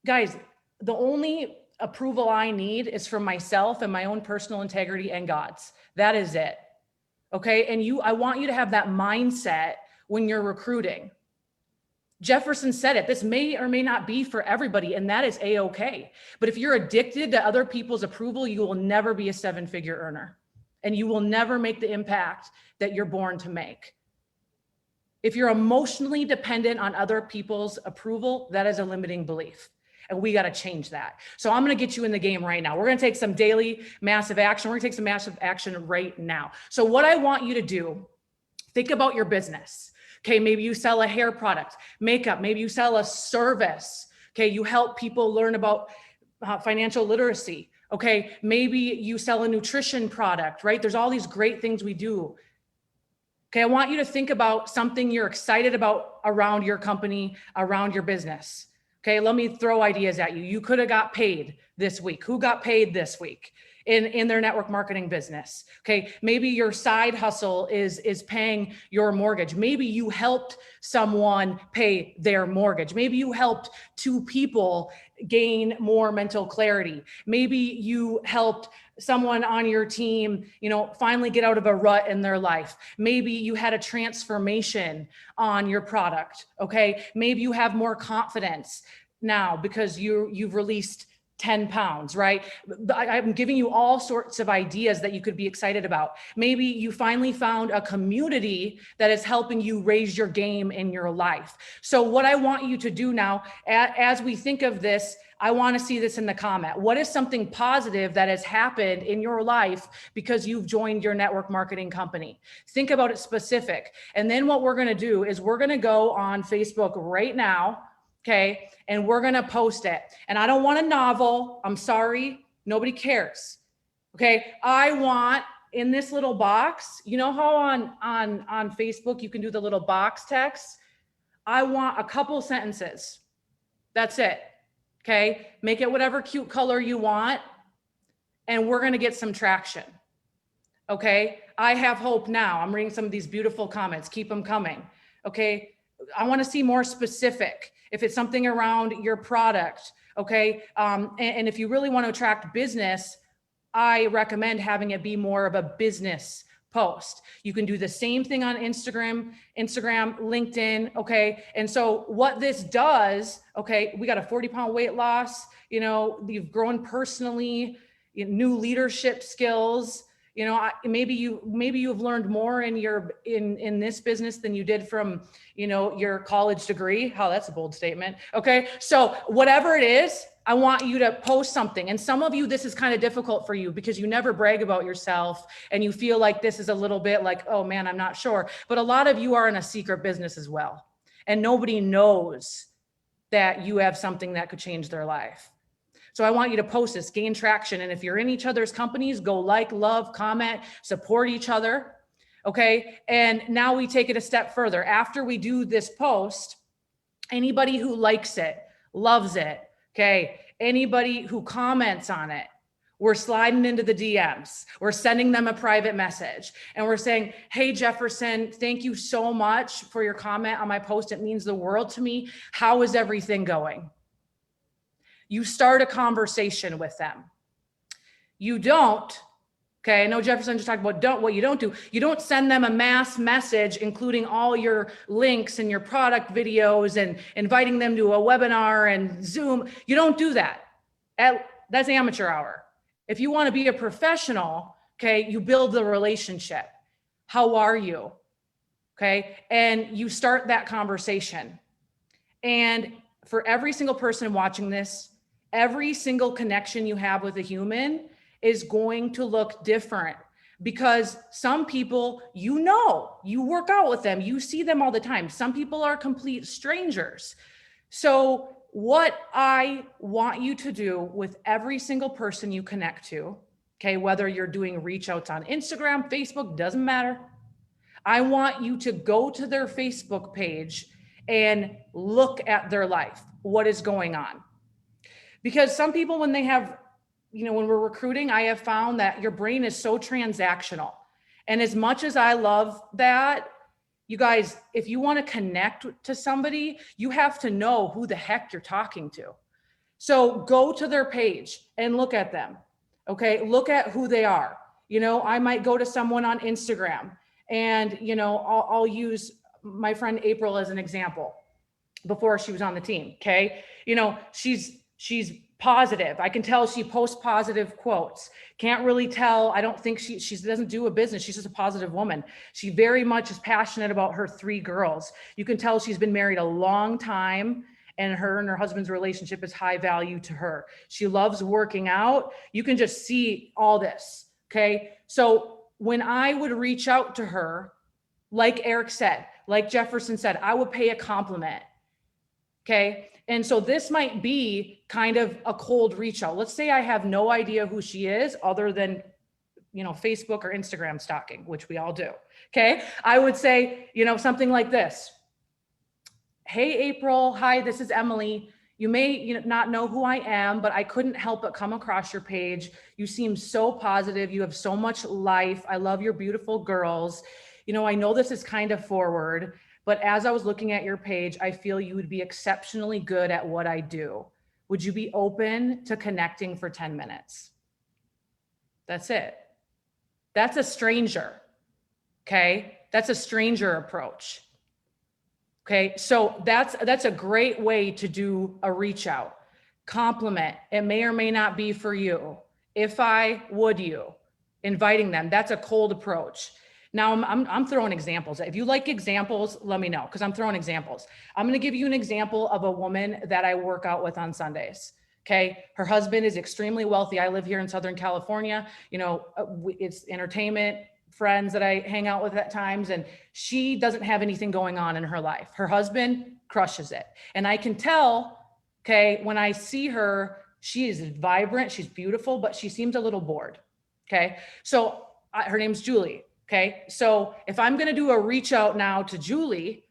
Speaker 3: Guys, the only approval I need is from myself and my own personal integrity and God's. That is it. Okay, and I want you to have that mindset when you're recruiting. Jefferson said it, this may or may not be for everybody, and that is a-okay. But if you're addicted to other people's approval, you will never be a 7-figure earner, and you will never make the impact that you're born to make. If you're emotionally dependent on other people's approval, that is a limiting belief, and we got to change that. So I'm going to get you in the game right now. We're going to take some daily massive action. We're going to take some massive action right now. So what I want you to do, think about your business. Okay, maybe you sell a hair product, makeup, maybe you sell a service. Okay, you help people learn about financial literacy. Okay, maybe you sell a nutrition product, right? There's all these great things we do. Okay, I want you to think about something you're excited about around your company, around your business. Okay, let me throw ideas at you. You could have got paid this week. Who got paid this week in their network marketing business? Okay, maybe your side hustle is paying your mortgage. Maybe you helped someone pay their mortgage. Maybe you helped 2 people gain more mental clarity. Maybe you helped someone on your team, finally get out of a rut in their life. Maybe you had a transformation on your product. Okay. Maybe you have more confidence now because you've released 10 pounds, right? I'm giving you all sorts of ideas that you could be excited about. Maybe you finally found a community that is helping you raise your game in your life. So what I want you to do now, as we think of this, I want to see this in the comment. What is something positive that has happened in your life because you've joined your network marketing company? Think about it specific. And then what we're going to do is we're going to go on Facebook right now. Okay. And we're going to post it. And I don't want a novel. I'm sorry. Nobody cares. Okay. I want in this little box, you know how on Facebook, you can do the little box text. I want a couple sentences. That's it. Okay. Make it whatever cute color you want. And we're going to get some traction. Okay. I have hope now. I'm reading some of these beautiful comments. Keep them coming. Okay. I want to see more specific. If it's something around your product, okay. And if you really want to attract business, I recommend having it be more of a business post. You can do the same thing on Instagram, LinkedIn. Okay. And so what this does, okay, we got a 40-pound weight loss, you've grown personally, new leadership skills. Maybe you've learned more in this business than you did from, your college degree. Oh, that's a bold statement. Okay. So whatever it is, I want you to post something. And some of you, this is kind of difficult for you because you never brag about yourself and you feel like this is a little bit like, oh man, I'm not sure. But a lot of you are in a secret business as well. And nobody knows that you have something that could change their life. So I want you to post this, gain traction. And if you're in each other's companies, go like, love, comment, support each other. Okay. And now we take it a step further. After we do this post, anybody who likes it, loves it. Okay. Anybody who comments on it, we're sliding into the DMs. We're sending them a private message and we're saying, hey, Jefferson, thank you so much for your comment on my post. It means the world to me. How is everything going? You start a conversation with them. You don't, okay, I know Jefferson just talked about what you don't do. You don't send them a mass message, including all your links and your product videos and inviting them to a webinar and Zoom. You don't do that. That's amateur hour. If you want to be a professional, okay, you build the relationship. How are you? Okay, and you start that conversation. And for every single person watching this, every single connection you have with a human is going to look different because some people, you work out with them, you see them all the time. Some people are complete strangers. So what I want you to do with every single person you connect to, okay, whether you're doing reach outs on Instagram, Facebook, doesn't matter. I want you to go to their Facebook page and look at their life, what is going on. Because some people, when they have, when we're recruiting, I have found that your brain is so transactional. And as much as I love that, you guys, if you want to connect to somebody, you have to know who the heck you're talking to. So go to their page and look at them. Okay. Look at who they are. I might go to someone on Instagram and, I'll use my friend April as an example before she was on the team. Okay. She's positive. I can tell she posts positive quotes. Can't really tell. I don't think she doesn't do a business. She's just a positive woman. She very much is passionate about her 3 girls. You can tell she's been married a long time and her husband's relationship is high value to her. She loves working out. You can just see all this. Okay. So when I would reach out to her, like Eric said, like Jefferson said, I would pay a compliment. Okay. And so this might be kind of a cold reach out. Let's say I have no idea who she is other than, Facebook or Instagram stalking, which we all do. Okay. I would say, something like this. Hey, April. Hi, this is Emily. You may not know who I am, but I couldn't help but come across your page. You seem so positive. You have so much life. I love your beautiful girls. I know this is kind of forward, but as I was looking at your page, I feel you would be exceptionally good at what I do. Would you be open to connecting for 10 minutes? That's it. That's a stranger. Okay. That's a stranger approach. Okay. So that's a great way to do a reach out. Compliment. It may or may not be for you. If I would you, inviting them, that's a cold approach. Now I'm throwing examples. If you like examples, let me know, because I'm throwing examples. I'm going to give you an example of a woman that I work out with on Sundays. Okay. Her husband is extremely wealthy. I live here in Southern California. You know, it's entertainment, friends that I hang out with at times, and she doesn't have anything going on in her life. Her husband crushes it. And I can tell, okay, when I see her, she is vibrant, she's beautiful, but she seems a little bored. Okay. So her name's Julie. Okay. So if I'm going to do a reach out now to Julie,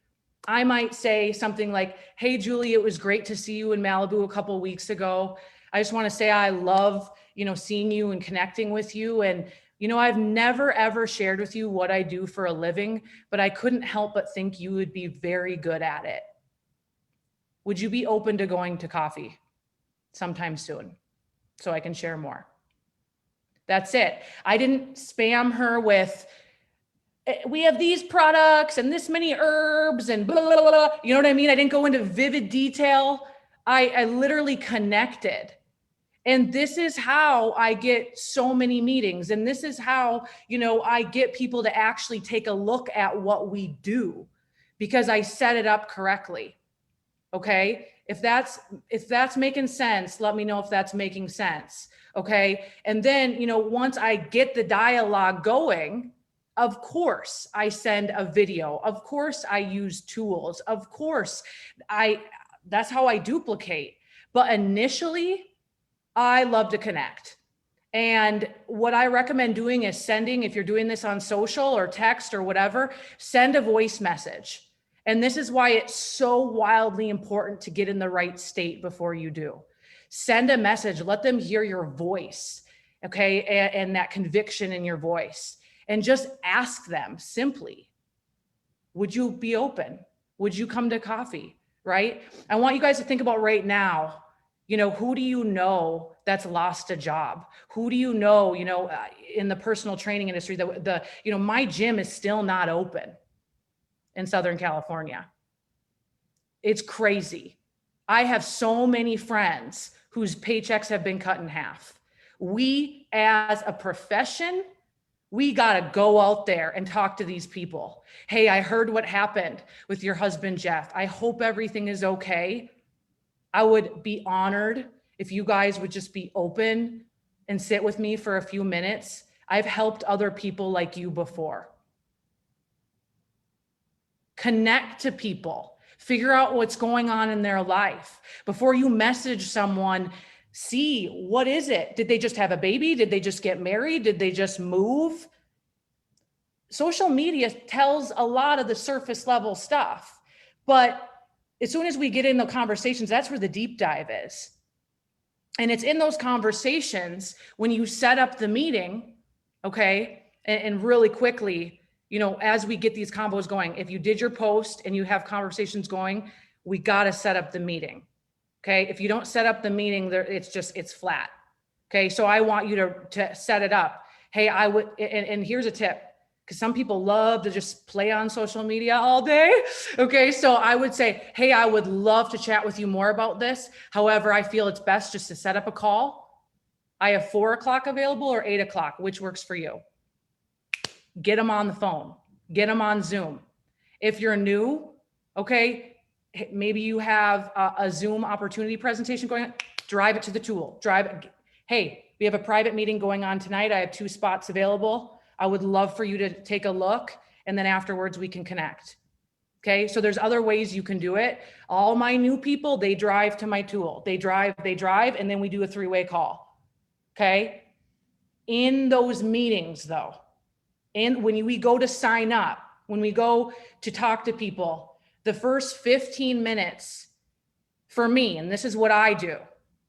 Speaker 3: I might say something like, hey, Julie, it was great to see you in Malibu a couple of weeks ago. I just want to say I love, seeing you and connecting with you. And, I've never, ever shared with you what I do for a living, but I couldn't help but think you would be very good at it. Would you be open to going to coffee sometime soon so I can share more? That's it. I didn't spam her with, we have these products and this many herbs and blah, blah, blah, blah. You know what I mean? I didn't go into vivid detail. I literally connected. And this is how I get so many meetings. And this is how, I get people to actually take a look at what we do, because I set it up correctly. Okay. If that's making sense, let me know if that's making sense. Okay. And then, once I get the dialogue going, of course I send a video. Of course I use tools. Of course that's how I duplicate. But initially, I love to connect. And what I recommend doing is sending, if you're doing this on social or text or whatever, send a voice message. And this is why it's so wildly important to get in the right state before you do. Send a message, let them hear your voice, okay? And that conviction in your voice. And just ask them simply, would you be open? Would you come to coffee, right? I want you guys to think about right now, who do you know that's lost a job? Who do you know, in the personal training industry, my gym is still not open in Southern California. It's crazy. I have so many friends whose paychecks have been cut in half. We, as a profession, we got to go out there and talk to these people. Hey, I heard what happened with your husband, Jeff. I hope everything is okay. I would be honored if you guys would just be open and sit with me for a few minutes. I've helped other people like you before. Connect to people, figure out what's going on in their life. Before you message someone, see, what is it? Did they just have a baby? Did they just get married? Did they just move? Social media tells a lot of the surface level stuff, but as soon as we get in the conversations, that's where the deep dive is. And it's in those conversations when you set up the meeting, okay? And really quickly, as we get these combos going, if you did your post and you have conversations going, we got to set up the meeting. Okay. If you don't set up the meeting there, it's flat. Okay. So I want you to set it up. Hey, I would, and here's a tip, because some people love to just play on social media all day. Okay. So I would say, hey, I would love to chat with you more about this. However, I feel it's best just to set up a call. I have 4 o'clock available or 8 o'clock, which works for you. Get them on the phone, get them on Zoom. If you're new, okay, maybe you have a Zoom opportunity presentation going on, drive it to the tool, hey, we have a private meeting going on tonight. I have 2 spots available. I would love for you to take a look, and then afterwards we can connect. Okay, so there's other ways you can do it. All my new people, they drive to my tool. They drive, and then we do a 3-way call. Okay, in those meetings though, and when we go to sign up, when we go to talk to people, the first 15 minutes for me, and this is what I do,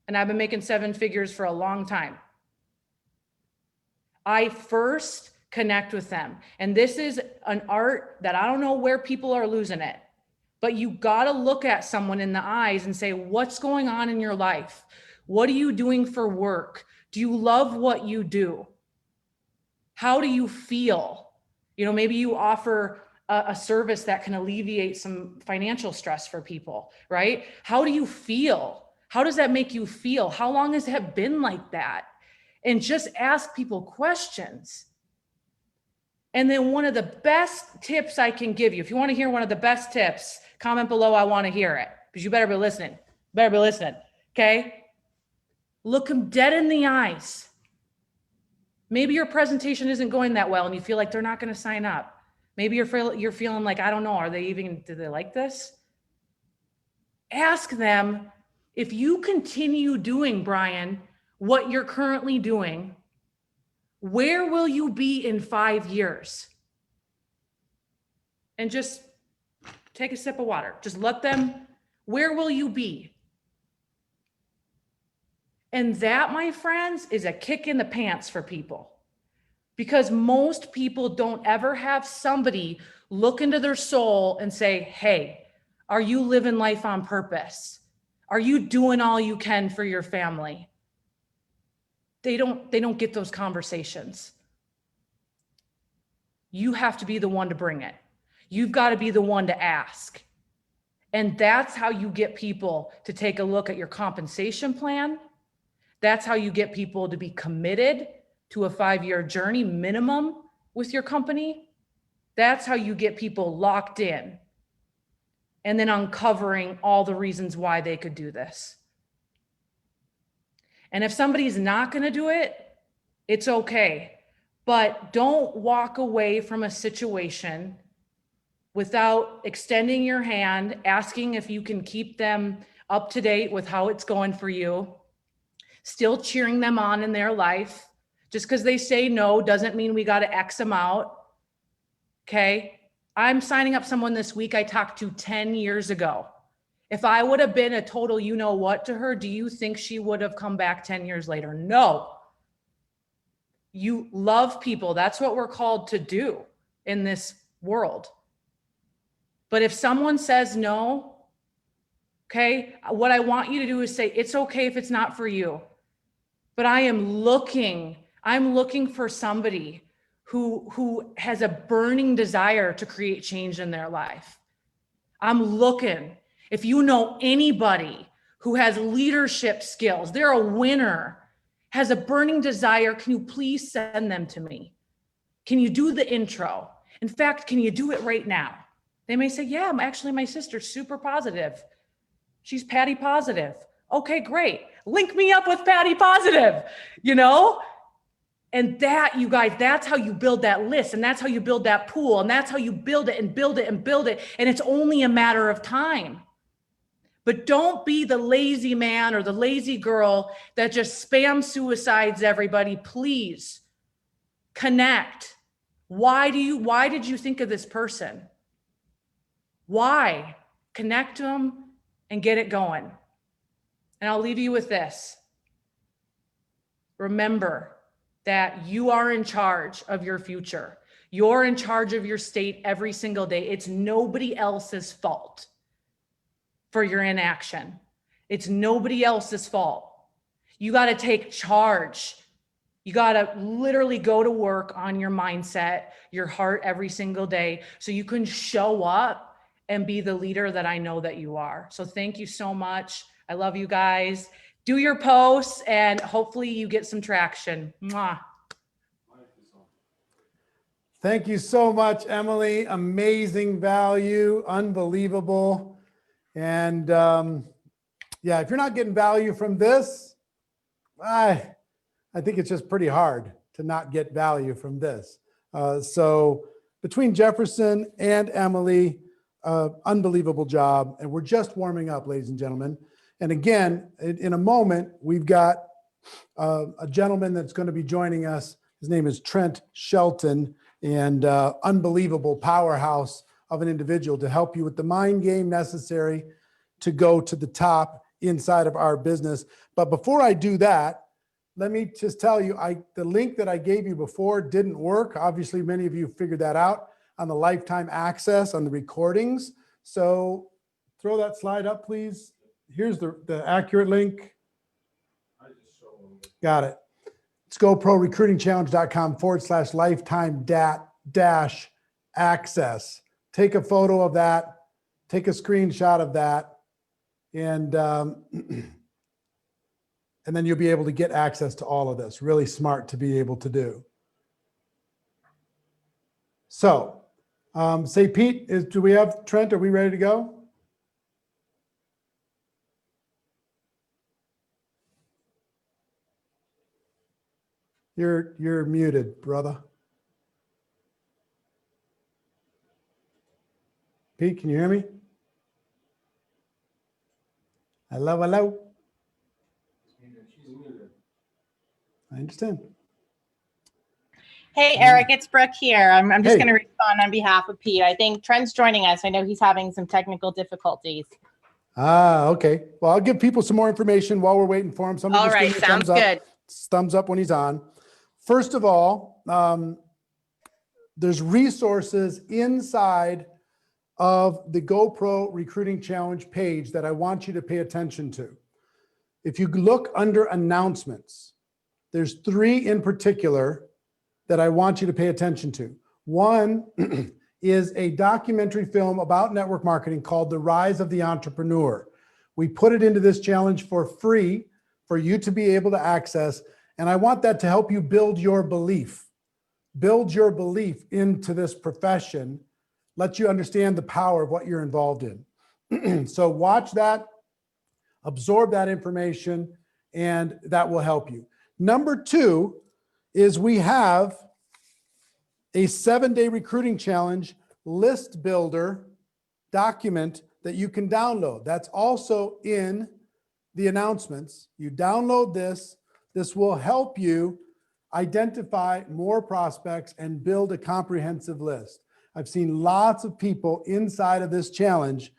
Speaker 3: and I've been making 7 figures for a long time. I first connect with them. And this is an art that I don't know where people are losing it, but you got to look at someone in the eyes and say, what's going on in your life? What are you doing for work? Do you love what you do? How do you feel? You know, maybe you offer a service that can alleviate some financial stress for people, right? How do you feel? How does that make you feel? How long has it been like that? And just ask people questions. And then one of the best tips I can give you, if you want to hear one of the best tips, comment below, I want to hear it, because you better be listening. Better be listening, okay? Look them dead in the eyes. Maybe your presentation isn't going that well and you feel like they're not going to sign up. Maybe you're feeling like, I don't know, do they like this? Ask them, if you continue doing, Brian, what you're currently doing, where will you be in 5 years? And just take a sip of water. Just let them, where will you be? And that, my friends, is a kick in the pants for people, because most people don't ever have somebody look into their soul and say, hey, are you living life on purpose? Are you doing all you can for your family? They don't get those conversations. You have to be the one to bring it. You've got to be the one to ask. And that's how you get people to take a look at your compensation plan. That's how you get people to be committed to a 5-year journey minimum with your company. That's how you get people locked in, and then uncovering all the reasons why they could do this. And if somebody's not going to do it, it's okay. But don't walk away from a situation without extending your hand, asking if you can keep them up to date with how it's going for you, still cheering them on in their life. Just because they say no doesn't mean we got to X them out. Okay. I'm signing up someone this week I talked to 10 years ago. If I would have been a total you know what to her, do you think she would have come back 10 years later? No. You love people. That's what we're called to do in this world. But if someone says no, okay, what I want you to do is say, it's okay if it's not for you, but I'm looking for somebody who has a burning desire to create change in their life. I'm looking. If you know anybody who has leadership skills, they're a winner, has a burning desire, can you please send them to me? Can you do the intro? In fact, can you do it right now? They may say, yeah, actually my sister's super positive. She's Patty positive. Okay, great. Link me up with Patty positive, you know? And that, you guys, that's how you build that list, and that's how you build that pool, and that's how you build it and build it and build it. And it's only a matter of time. But don't be the lazy man or the lazy girl that just spam suicides everybody. Please connect. Why did you think of this person? Why? Connect to them and get it going. And I'll leave you with this. Remember that you are in charge of your future. You're in charge of your state every single day. It's nobody else's fault for your inaction. It's nobody else's fault. You got to take charge. You got to literally go to work on your mindset, your heart every single day, so you can show up and be the leader that I know that you are. So thank you so much. I love you guys. Do your posts and hopefully you get some traction. Mwah.
Speaker 2: Thank you so much, Emily. Amazing value, unbelievable. And yeah, if you're not getting value from this, I think it's just pretty hard to not get value from this. So between Jefferson and Emily, unbelievable job. And we're just warming up, ladies and gentlemen. And again, in a moment, we've got a gentleman that's going to be joining us. His name is Trent Shelton, and unbelievable powerhouse of an individual to help you with the mind game necessary to go to the top inside of our business. But before I do that, let me just tell you, the link that I gave you before didn't work. Obviously, many of you figured that out on the lifetime access on the recordings. So throw that slide up, please. Here's the accurate link. Got it. It's GoproRecruitingChallenge.com/lifetime-access. Take a photo of that, take a screenshot of that, and and then you'll be able to get access to all of this. Really smart to be able to do. So, say, Pete, do we have Trent? Are we ready to go? You're muted, brother. Pete, can you hear me? Hello, hello. I understand.
Speaker 5: Hey, Eric, it's Brooke here. I'm just
Speaker 2: Hey.
Speaker 5: going to respond on behalf of Pete. I think Trent's joining us. I know he's having some technical difficulties.
Speaker 2: Ah, okay. Well, I'll give people some more information while we're waiting for him. Somebody
Speaker 5: All
Speaker 2: just give
Speaker 5: right,
Speaker 2: me a
Speaker 5: sounds
Speaker 2: thumbs up.
Speaker 5: good.
Speaker 2: Thumbs up when he's on. First of all, there's resources inside of the GoPro Recruiting Challenge page that I want you to pay attention to. If you look under announcements, there's 3 in particular that I want you to pay attention to. One is a documentary film about network marketing called The Rise of the Entrepreneur. We put it into this challenge for free for you to be able to access. And I want that to help you build your belief into this profession, let you understand the power of what you're involved in. So watch that, absorb that information, and that will help you. Number 2 is we have a 7-day recruiting challenge list builder document that you can download. That's also in the announcements. You download this. This will help you identify more prospects and build a comprehensive list. I've seen lots of people inside of this challenge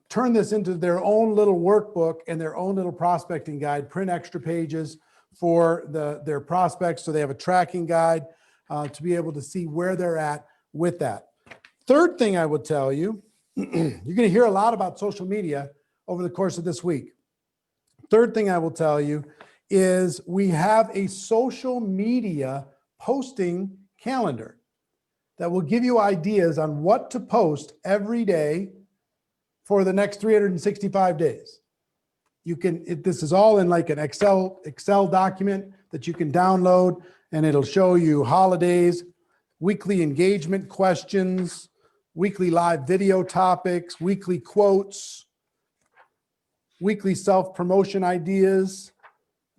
Speaker 2: turn this into their own little workbook and their own little prospecting guide, print extra pages for their prospects so they have a tracking guide to be able to see where they're at with that. Third thing I would tell you, you're going to hear a lot about social media over the course of this week. Third thing I will tell you is we have a social media posting calendar that will give you ideas on what to post every day for the next 365 days. This is all in like an Excel document that you can download, and it'll show you holidays, weekly engagement questions, weekly live video topics, weekly quotes, weekly self-promotion ideas,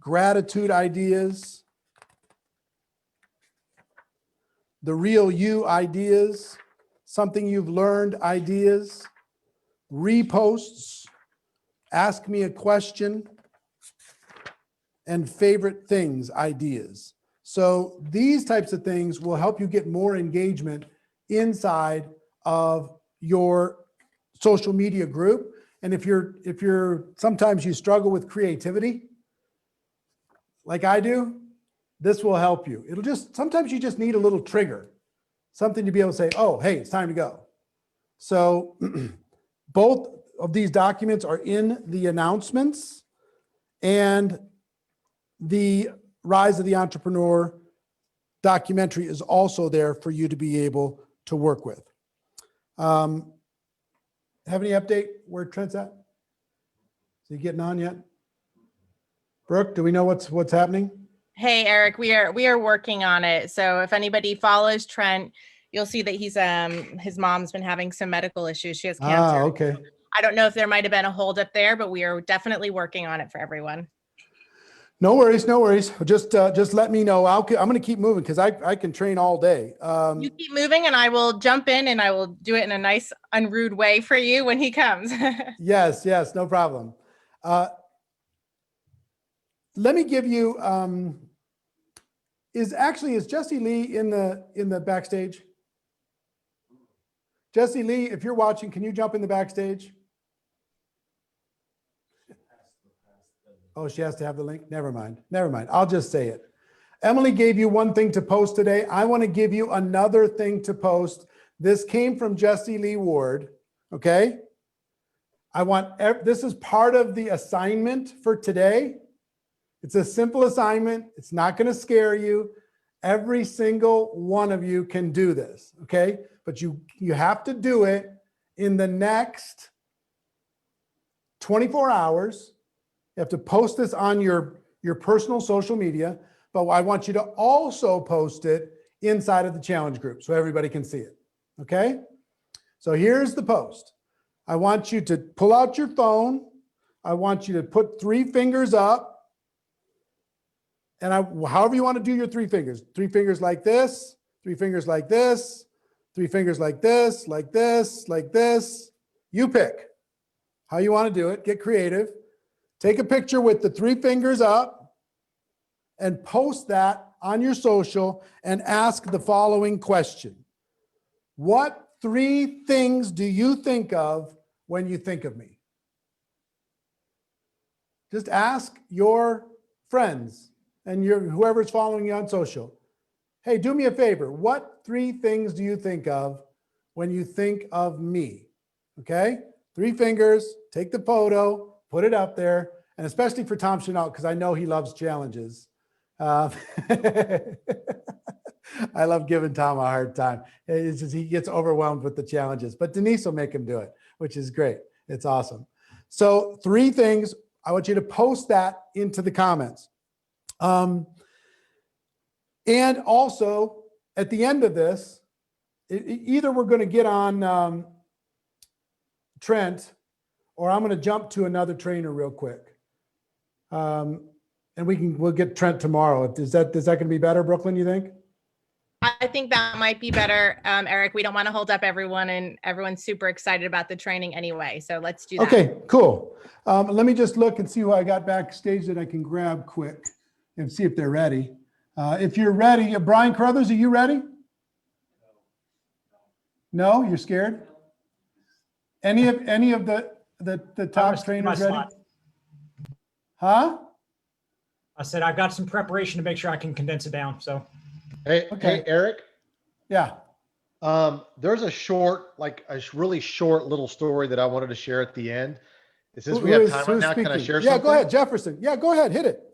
Speaker 2: gratitude ideas, the real you ideas, something you've learned ideas, reposts, ask me a question, and favorite things ideas. So these types of things will help you get more engagement inside of your social media group. And if you're sometimes you struggle with creativity, like I do, this will help you. Sometimes you just need a little trigger, something to be able to say, oh, hey, it's time to go. So both of these documents are in the announcements, and the Rise of the Entrepreneur documentary is also there for you to be able to work with. Have any update where Trent's at? Is he getting on yet? Brooke, do we know what's happening?
Speaker 5: Hey, Eric, we are working on it. So if anybody follows Trent, you'll see that his mom's been having some medical issues. She has cancer.
Speaker 2: Ah, okay.
Speaker 5: I don't know if there might have been a holdup there, but we are definitely working on it for everyone.
Speaker 2: No worries, no worries. Just let me know. I'm going to keep moving because I can train all day.
Speaker 5: You keep moving, and I will jump in, and I will do it in a nice, unrude way for you when he comes.
Speaker 2: Yes, no problem. Let me give you. Is Jesse Lee in the backstage? Jesse Lee, if you're watching, can you jump in the backstage? Oh, she has to have the link. Never mind. I'll just say it. Emily gave you one thing to post today. I want to give you another thing to post. This came from Jesse Lee Ward. Okay. This is part of the assignment for today. It's a simple assignment. It's not going to scare you. Every single one of you can do this, okay? But you have to do it in the next 24 hours. You have to post this on your personal social media, but I want you to also post it inside of the challenge group so everybody can see it, okay? So here's the post. I want you to pull out your phone. I want you to put 3 fingers up. And however you want to do your 3 fingers, 3 fingers like this, 3 fingers like this, 3 fingers like this, like this, like this. You pick how you want to do it. Get creative. Take a picture with the 3 fingers up and post that on your social and ask the following question. What 3 things do you think of when you think of me? Just ask your friends and whoever's following you on social. Hey, do me a favor. What 3 things do you think of when you think of me? Okay? 3 fingers, take the photo, put it up there, and especially for Tom Chenault, because I know he loves challenges. I love giving Tom a hard time. It's just, he gets overwhelmed with the challenges, but Denise will make him do it, which is great. It's awesome. So 3 things. I want you to post that into the comments. And also at the end of this, either we're going to get on Trent, or I'm going to jump to another trainer real quick. And we'll get Trent tomorrow. Is that going to be better, Brooklyn, you think?
Speaker 5: I think that might be better, Eric. We don't want to hold up everyone, and everyone's super excited about the training anyway. So let's do that.
Speaker 2: Okay, cool. Let me just look and see who I got backstage that I can grab quick and see if they're ready. If you're ready, Brian Carruthers, are you ready? No, you're scared? Any of the top trainers ready? Huh?
Speaker 6: I said I've got some preparation to make sure I can condense it down. So,
Speaker 4: Hey,
Speaker 2: Okay.
Speaker 4: hey, Eric.
Speaker 2: Yeah.
Speaker 4: There's a really short little story that I wanted to share at the end. Since we
Speaker 2: Who
Speaker 4: have
Speaker 2: is-
Speaker 4: time
Speaker 2: who's
Speaker 4: right now, can I
Speaker 2: speaking?
Speaker 4: share
Speaker 2: Yeah,
Speaker 4: something?
Speaker 2: go ahead, Jefferson. Yeah, go ahead, hit it.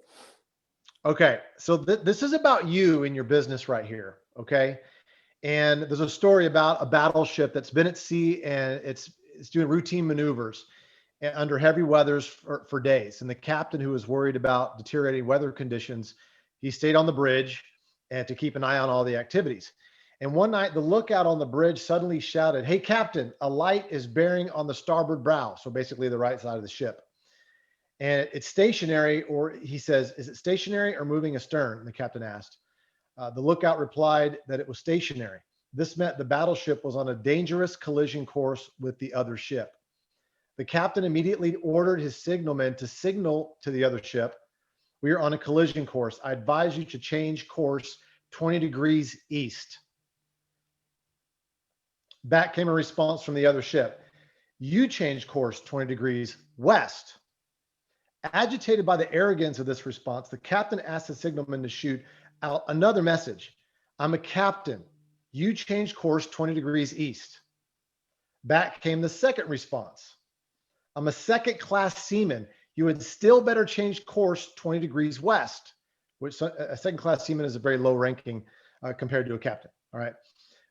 Speaker 4: Okay, so this is about you and your business right here, okay? And there's a story about a battleship that's been at sea, and it's doing routine maneuvers under heavy weathers for days. And the captain, who was worried about deteriorating weather conditions, he stayed on the bridge and to keep an eye on all the activities. And one night, the lookout on the bridge suddenly shouted, "Hey, captain, a light is bearing on the starboard bow." So basically the right side of the ship. And it's stationary, or he says, "Is it stationary or moving astern?" The captain asked. The lookout replied that it was stationary. This meant the battleship was on a dangerous collision course with the other ship. The captain immediately ordered his signalman to signal to the other ship, "We are on a collision course. I advise you to change course 20 degrees east." Back came a response from the other ship, "You change course 20 degrees west." Agitated by the arrogance of this response, the captain asked the signalman to shoot out another message. "I'm a captain. You change course 20 degrees east." Back came the second response. "I'm a second-class seaman. You would still better change course 20 degrees west," which a second-class seaman is a very low ranking compared to a captain. All right.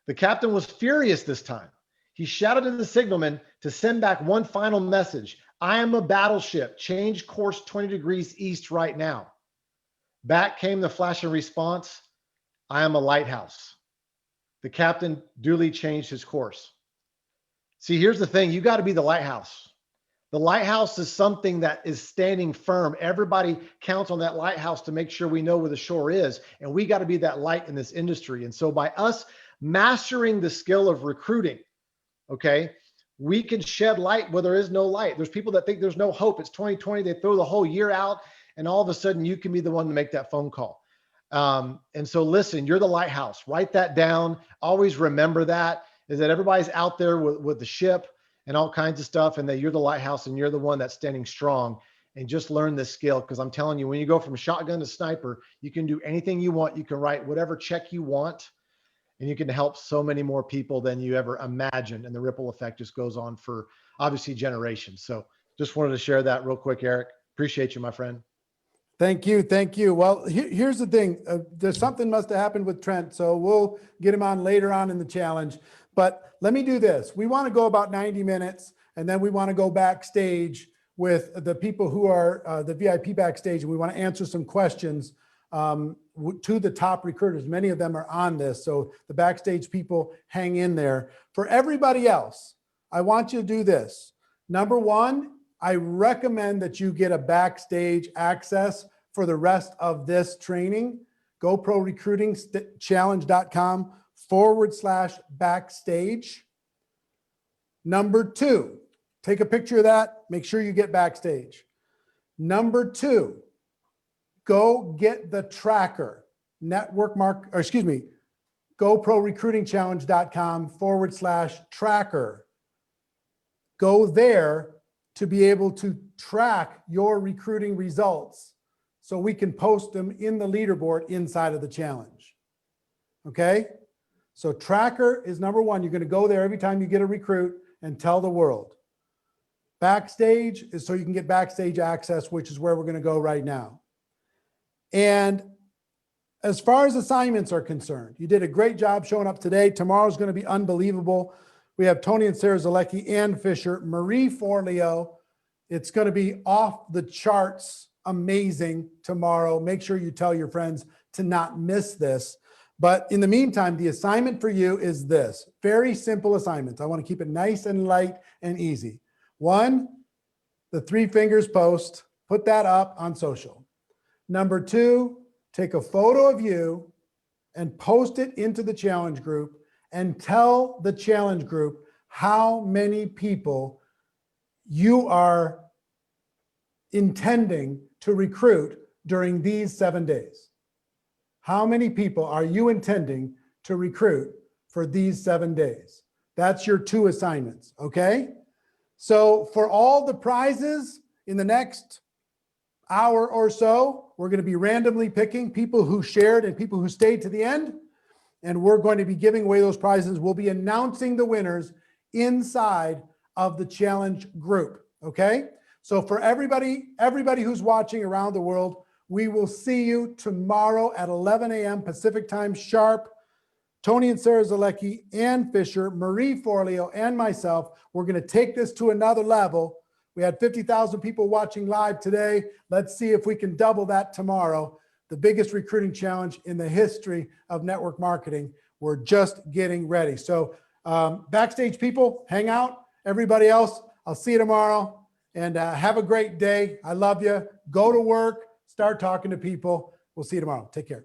Speaker 4: The captain was furious this time. He shouted to the signalman to send back one final message. "I am a battleship. Change course 20 degrees east right now." Back came the flashing response, "I am a lighthouse." The captain duly changed his course. See, here's the thing. You got to be the lighthouse. The lighthouse is something that is standing firm. Everybody counts on that lighthouse to make sure we know where the shore is. And we got to be that light in this industry. And so by us mastering the skill of recruiting, okay, we can shed light where there is no light. There's people that think there's no hope. It's 2020. They throw the whole year out, and all of a sudden you can be the one to make that phone call. And so listen, you're the lighthouse. Write that down. Always remember that, is that everybody's out there with the ship and all kinds of stuff, and that you're the lighthouse and you're the one that's standing strong. And just learn this skill, because I'm telling you, when you go from shotgun to sniper, you can do anything you want. You can write whatever check you want, and you can help so many more people than you ever imagined. And the ripple effect just goes on for obviously generations. So just wanted to share that real quick, Eric. Appreciate you, my friend.
Speaker 2: Thank you. Thank you. Well, here's the thing. There's something must have happened with Trent, so we'll get him on later on in the challenge. But let me do this. We want to go about 90 minutes, and then we want to go backstage with the people who are the VIP backstage, and we want to answer some questions to the top recruiters. Many of them are on this, so the backstage people hang in there. For everybody else, I want you to do this. Number one, I recommend that you get a backstage access for the rest of this training. GoproRecruitingChallenge.com/backstage. Number two, take a picture of that. Make sure you get backstage. Number two, go get the tracker. GoproRecruitingChallenge.com/tracker. Go there to be able to track your recruiting results so we can post them in the leaderboard inside of the challenge. Okay? So tracker is number one. You're going to go there every time you get a recruit and tell the world. Backstage is so you can get backstage access, which is where we're going to go right now. And as far as assignments are concerned, you did a great job showing up today. Tomorrow's going to be unbelievable. We have Tony and Sarah Zalecki, Ann Fisher, Marie Forleo. It's going to be off the charts, amazing tomorrow. Make sure you tell your friends to not miss this. But in the meantime, the assignment for you is this. Very simple assignments. I want to keep it nice and light and easy. One, the 3 fingers post, put that up on social. Number two, take a photo of you and post it into the challenge group and tell the challenge group how many people you are intending to recruit during these 7 days. How many people are you intending to recruit for these 7 days? That's your 2 assignments, okay? So for all the prizes in the next hour or so, we're going to be randomly picking people who shared and people who stayed to the end. And we're going to be giving away those prizes. We'll be announcing the winners inside of the challenge group. Okay. So for everybody who's watching around the world, we will see you tomorrow at 11 a.m. Pacific time sharp. Tony and Sarah Zalecki, Ann Fisher, Marie Forleo, and myself, we're going to take this to another level. We had 50,000 people watching live today. Let's see if we can double that tomorrow. The biggest recruiting challenge in the history of network marketing. We're just getting ready. So backstage people, hang out. Everybody else, I'll see you tomorrow. And have a great day. I love you. Go to work. Start talking to people. We'll see you tomorrow. Take care.